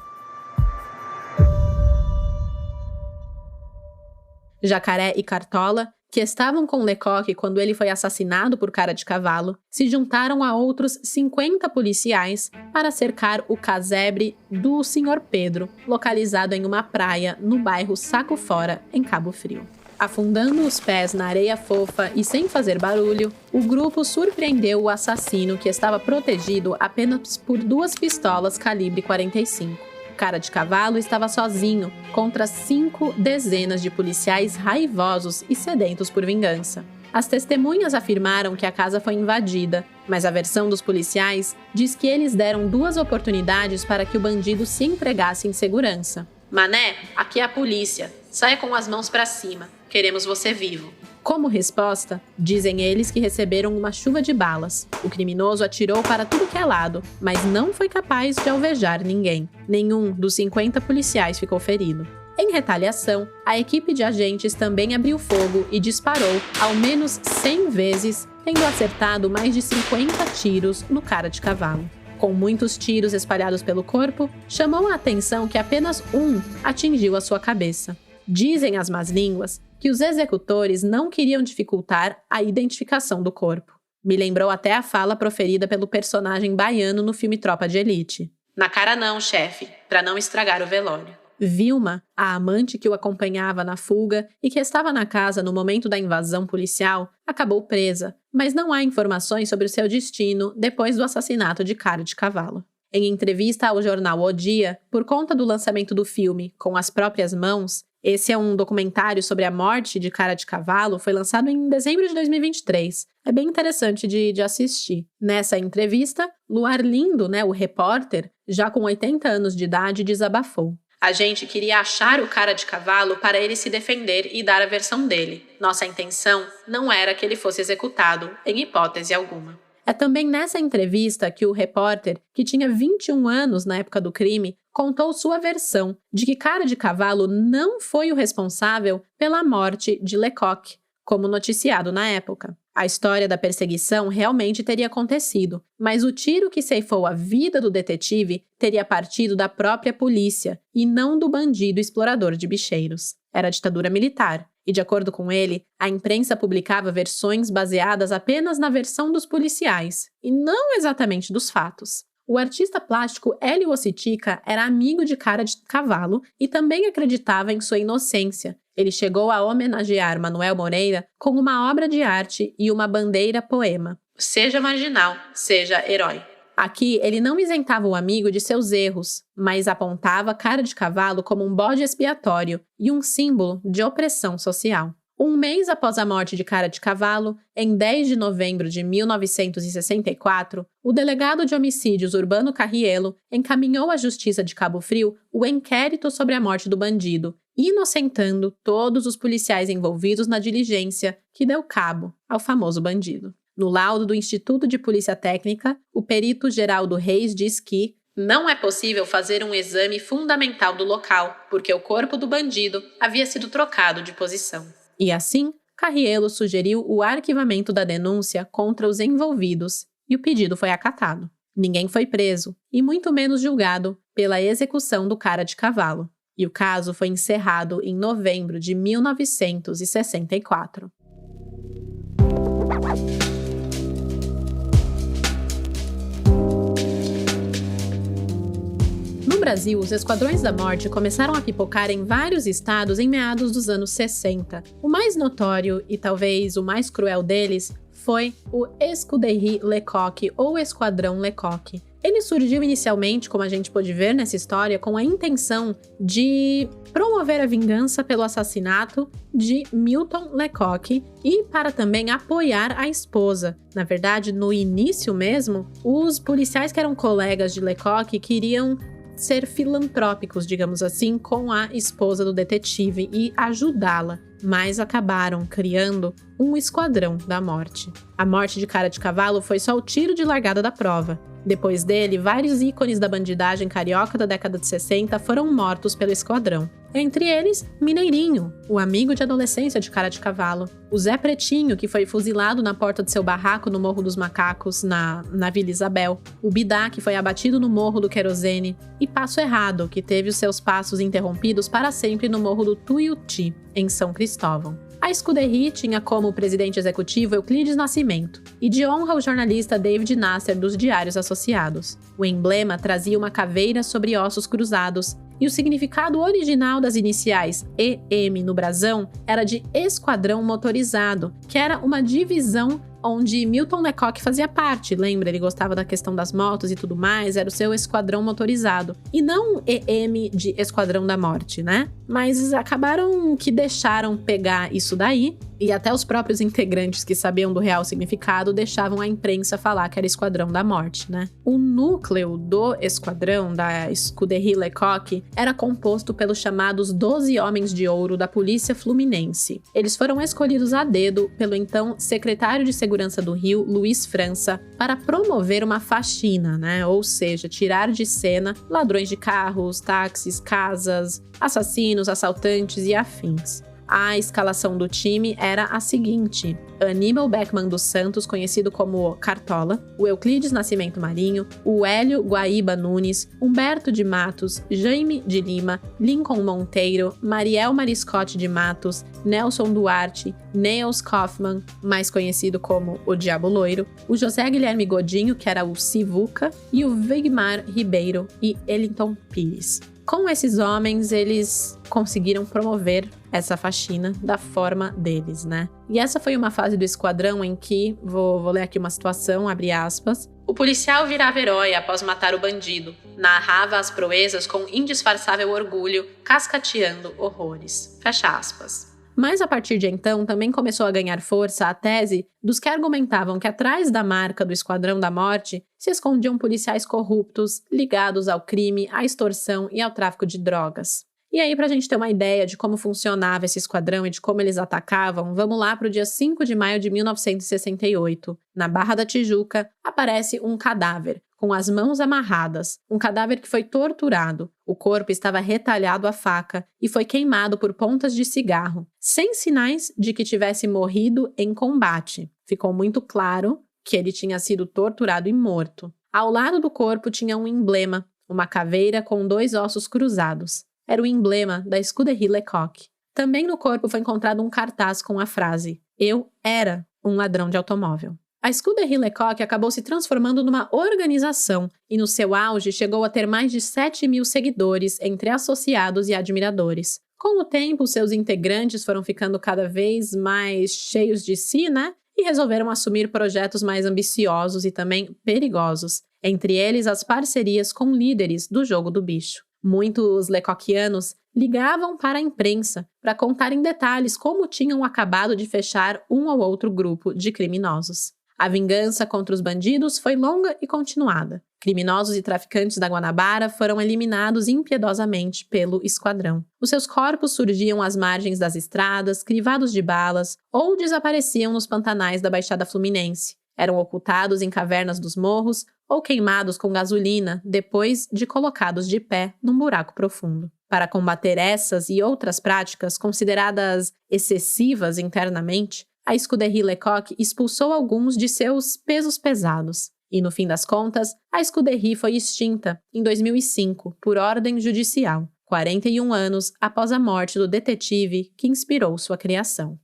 Jacaré e Cartola, que estavam com Lecoque quando ele foi assassinado por Cara de Cavalo, se juntaram a outros 50 policiais para cercar o casebre do Sr. Pedro, localizado em uma praia no bairro Saco Fora, em Cabo Frio. Afundando os pés na areia fofa e sem fazer barulho, o grupo surpreendeu o assassino, que estava protegido apenas por 2 pistolas calibre 45. Cara de Cavalo estava sozinho contra 5 dezenas de policiais raivosos e sedentos por vingança. As testemunhas afirmaram que a casa foi invadida, mas a versão dos policiais diz que eles deram 2 oportunidades para que o bandido se entregasse em segurança. Mané, aqui é a polícia. Saia com as mãos para cima. Queremos você vivo. Como resposta, dizem eles que receberam uma chuva de balas. O criminoso atirou para tudo que é lado, mas não foi capaz de alvejar ninguém. Nenhum dos 50 policiais ficou ferido. Em retaliação, a equipe de agentes também abriu fogo e disparou ao menos 100 vezes, tendo acertado mais de 50 tiros no Cara de Cavalo. Com muitos tiros espalhados pelo corpo, chamou a atenção que apenas um atingiu a sua cabeça. Dizem as más línguas que os executores não queriam dificultar a identificação do corpo. Me lembrou até a fala proferida pelo personagem baiano no filme Tropa de Elite. Na cara não, chefe, para não estragar o velório. Vilma, a amante que o acompanhava na fuga e que estava na casa no momento da invasão policial, acabou presa, mas não há informações sobre o seu destino depois do assassinato de Cara de Cavalo. Em entrevista ao jornal O Dia, por conta do lançamento do filme Com as Próprias Mãos, esse é um documentário sobre a morte de Cara de Cavalo, foi lançado em dezembro de 2023. É bem interessante de assistir. Nessa entrevista, Luarlindo, o repórter, já com 80 anos de idade, desabafou. A gente queria achar o Cara de Cavalo para ele se defender e dar a versão dele. Nossa intenção não era que ele fosse executado, em hipótese alguma. É também nessa entrevista que o repórter, que tinha 21 anos na época do crime, contou sua versão de que Cara de Cavalo não foi o responsável pela morte de Lecoque, como noticiado na época. A história da perseguição realmente teria acontecido, mas o tiro que ceifou a vida do detetive teria partido da própria polícia e não do bandido explorador de bicheiros. Era a ditadura militar, e de acordo com ele, a imprensa publicava versões baseadas apenas na versão dos policiais, e não exatamente dos fatos. O artista plástico Hélio Ocitica era amigo de Cara de Cavalo e também acreditava em sua inocência. Ele chegou a homenagear Manuel Moreira com uma obra de arte e uma bandeira-poema. Seja marginal, seja herói. Aqui, ele não isentava o amigo de seus erros, mas apontava Cara de Cavalo como um bode expiatório e um símbolo de opressão social. Um mês após a morte de Cara de Cavalo, em 10 de novembro de 1964, o delegado de homicídios Urbano Carriello encaminhou à Justiça de Cabo Frio o inquérito sobre a morte do bandido, inocentando todos os policiais envolvidos na diligência que deu cabo ao famoso bandido. No laudo do Instituto de Polícia Técnica, o perito Geraldo Reis diz que não é possível fazer um exame fundamental do local, porque o corpo do bandido havia sido trocado de posição. E assim, Carriello sugeriu o arquivamento da denúncia contra os envolvidos e o pedido foi acatado. Ninguém foi preso e muito menos julgado pela execução do cara de cavalo. E o caso foi encerrado em novembro de 1964. No Brasil, os Esquadrões da Morte começaram a pipocar em vários estados em meados dos anos 60. O mais notório e talvez o mais cruel deles foi o Escuderie Lecoq, ou Esquadrão Lecoq. Ele surgiu inicialmente, como a gente pôde ver nessa história, com a intenção de promover a vingança pelo assassinato de Milton Lecoq e para também apoiar a esposa. Na verdade, no início mesmo, os policiais que eram colegas de Lecoq queriam ser filantrópicos, digamos assim, com a esposa do detetive e ajudá-la, mas acabaram criando um esquadrão da morte. A morte de cara de cavalo foi só o tiro de largada da prova. Depois dele, vários ícones da bandidagem carioca da década de 60 foram mortos pelo esquadrão. Entre eles, Mineirinho, o amigo de adolescência de cara de cavalo. O Zé Pretinho, que foi fuzilado na porta de seu barraco no Morro dos Macacos, na Vila Isabel. O Bidá, que foi abatido no Morro do Querosene. E Passo Errado, que teve os seus passos interrompidos para sempre no Morro do Tuiuti, em São Cristóvão. A Escuderie tinha como presidente executivo Euclides Nascimento, e de honra o jornalista David Nasser dos Diários Associados. O emblema trazia uma caveira sobre ossos cruzados, e o significado original das iniciais EM no brasão era de Esquadrão Motorizado, que era uma divisão onde Milton Lecoq fazia parte, lembra? Ele gostava da questão das motos e tudo mais, era o seu esquadrão motorizado. E não EM de Esquadrão da Morte, né? Mas acabaram que deixaram pegar isso daí, e até os próprios integrantes que sabiam do real significado deixavam a imprensa falar que era Esquadrão da Morte, né? O núcleo do esquadrão, da Escuderie Lecoq, era composto pelos chamados 12 Homens de Ouro da Polícia Fluminense. Eles foram escolhidos a dedo pelo então secretário de Segurança do Rio, Luiz França, para promover uma faxina, né? Ou seja, tirar de cena ladrões de carros, táxis, casas, assassinos, assaltantes e afins. A escalação do time era a seguinte: Aníbal Beckman dos Santos, conhecido como Cartola, o Euclides Nascimento Marinho, o Hélio Guaíba Nunes, Humberto de Matos, Jaime de Lima, Lincoln Monteiro, Mariel Mariscotti de Matos, Nelson Duarte, Neils Kaufmann, mais conhecido como o Diabo Loiro, o José Guilherme Godinho, que era o Sivuca, e o Wigmar Ribeiro e Ellington Pires. Com esses homens, eles conseguiram promover essa faxina da forma deles, né? E essa foi uma fase do esquadrão em que, vou ler aqui uma situação, abre aspas, o policial virava herói após matar o bandido, narrava as proezas com indisfarçável orgulho, cascateando horrores. Fecha aspas. Mas a partir de então também começou a ganhar força a tese dos que argumentavam que atrás da marca do Esquadrão da Morte se escondiam policiais corruptos ligados ao crime, à extorsão e ao tráfico de drogas. E aí, pra gente ter uma ideia de como funcionava esse esquadrão e de como eles atacavam, vamos lá pro dia 5 de maio de 1968. Na Barra da Tijuca, aparece um cadáver, com as mãos amarradas, um cadáver que foi torturado. O corpo estava retalhado à faca e foi queimado por pontas de cigarro, sem sinais de que tivesse morrido em combate. Ficou muito claro que ele tinha sido torturado e morto. Ao lado do corpo tinha um emblema, uma caveira com 2 ossos cruzados. Era o emblema da Escuderie Lecoq. Também no corpo foi encontrado um cartaz com a frase: "Eu era um ladrão de automóvel". A Escuderie Lecoq acabou se transformando numa organização e no seu auge chegou a ter mais de 7.000 seguidores entre associados e admiradores. Com o tempo, seus integrantes foram ficando cada vez mais cheios de si, né? E resolveram assumir projetos mais ambiciosos e também perigosos, entre eles as parcerias com líderes do jogo do bicho. Muitos lecoquianos ligavam para a imprensa para contar em detalhes como tinham acabado de fechar um ou outro grupo de criminosos. A vingança contra os bandidos foi longa e continuada. Criminosos e traficantes da Guanabara foram eliminados impiedosamente pelo esquadrão. Os seus corpos surgiam às margens das estradas, crivados de balas, ou desapareciam nos pantanais da Baixada Fluminense. Eram ocultados em cavernas dos morros ou queimados com gasolina depois de colocados de pé num buraco profundo. Para combater essas e outras práticas consideradas excessivas internamente, a Escuderie Lecoq expulsou alguns de seus pesos pesados. E, no fim das contas, a Escuderie foi extinta em 2005 por ordem judicial, 41 anos após a morte do detetive que inspirou sua criação.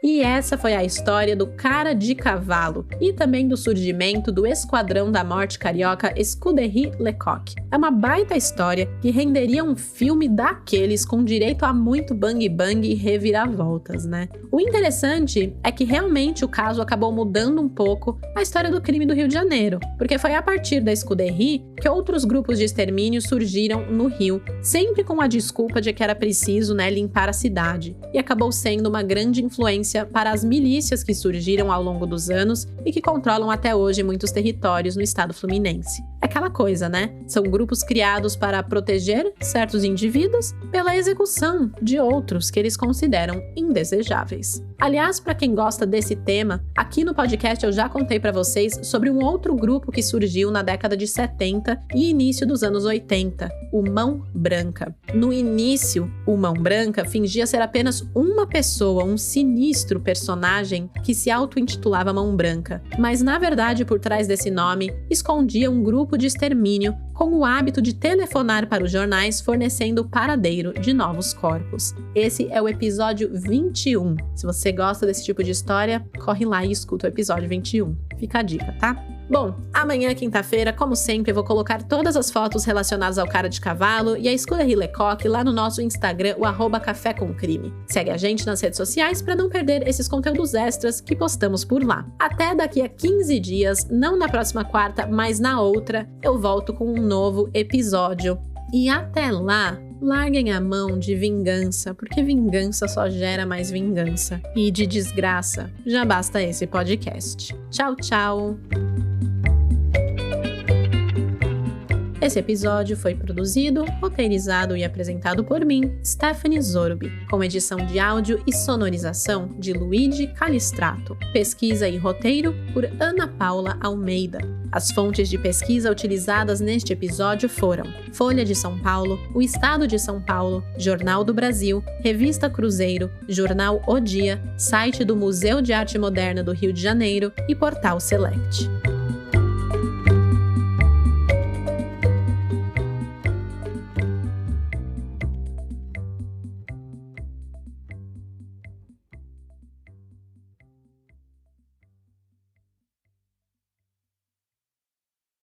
E essa foi a história do Cara de Cavalo e também do surgimento do Esquadrão da Morte Carioca Escuderie Lecoq. É uma baita história que renderia um filme daqueles com direito a muito bang-bang e reviravoltas, né? O interessante é que realmente o caso acabou mudando um pouco a história do crime do Rio de Janeiro, porque foi a partir da Escuderie que outros grupos de extermínio surgiram no Rio, sempre com a desculpa de que era preciso, limpar a cidade, e acabou sendo uma grande influência para as milícias que surgiram ao longo dos anos e que controlam até hoje muitos territórios no estado fluminense. É aquela coisa, São grupos criados para proteger certos indivíduos pela execução de outros que eles consideram indesejáveis. Aliás, para quem gosta desse tema, aqui no podcast eu já contei para vocês sobre um outro grupo que surgiu na década de 70 e início dos anos 80, o Mão Branca. No início, o Mão Branca fingia ser apenas uma pessoa, um sinistro personagem que se auto-intitulava Mão Branca, mas na verdade por trás desse nome escondia um grupo de extermínio com o hábito de telefonar para os jornais fornecendo o paradeiro de novos corpos. Esse é o episódio 21. Se você gosta desse tipo de história, corre lá e escuta o episódio 21. Fica a dica, tá? Bom, amanhã, quinta-feira, como sempre, eu vou colocar todas as fotos relacionadas ao Cara de Cavalo e a Escuderie Lecoq lá no nosso Instagram, o @Café com Crime. Segue a gente nas redes sociais para não perder esses conteúdos extras que postamos por lá. Até daqui a 15 dias, não na próxima quarta, mas na outra, eu volto com um novo episódio. E até lá, larguem a mão de vingança, porque vingança só gera mais vingança. E de desgraça, já basta esse podcast. Tchau, tchau! Esse episódio foi produzido, roteirizado e apresentado por mim, Stephanie Zorbi, com edição de áudio e sonorização de Luigi Calistrato. Pesquisa e roteiro por Ana Paula Almeida. As fontes de pesquisa utilizadas neste episódio foram Folha de São Paulo, O Estado de São Paulo, Jornal do Brasil, Revista Cruzeiro, Jornal O Dia, site do Museu de Arte Moderna do Rio de Janeiro e Portal Select.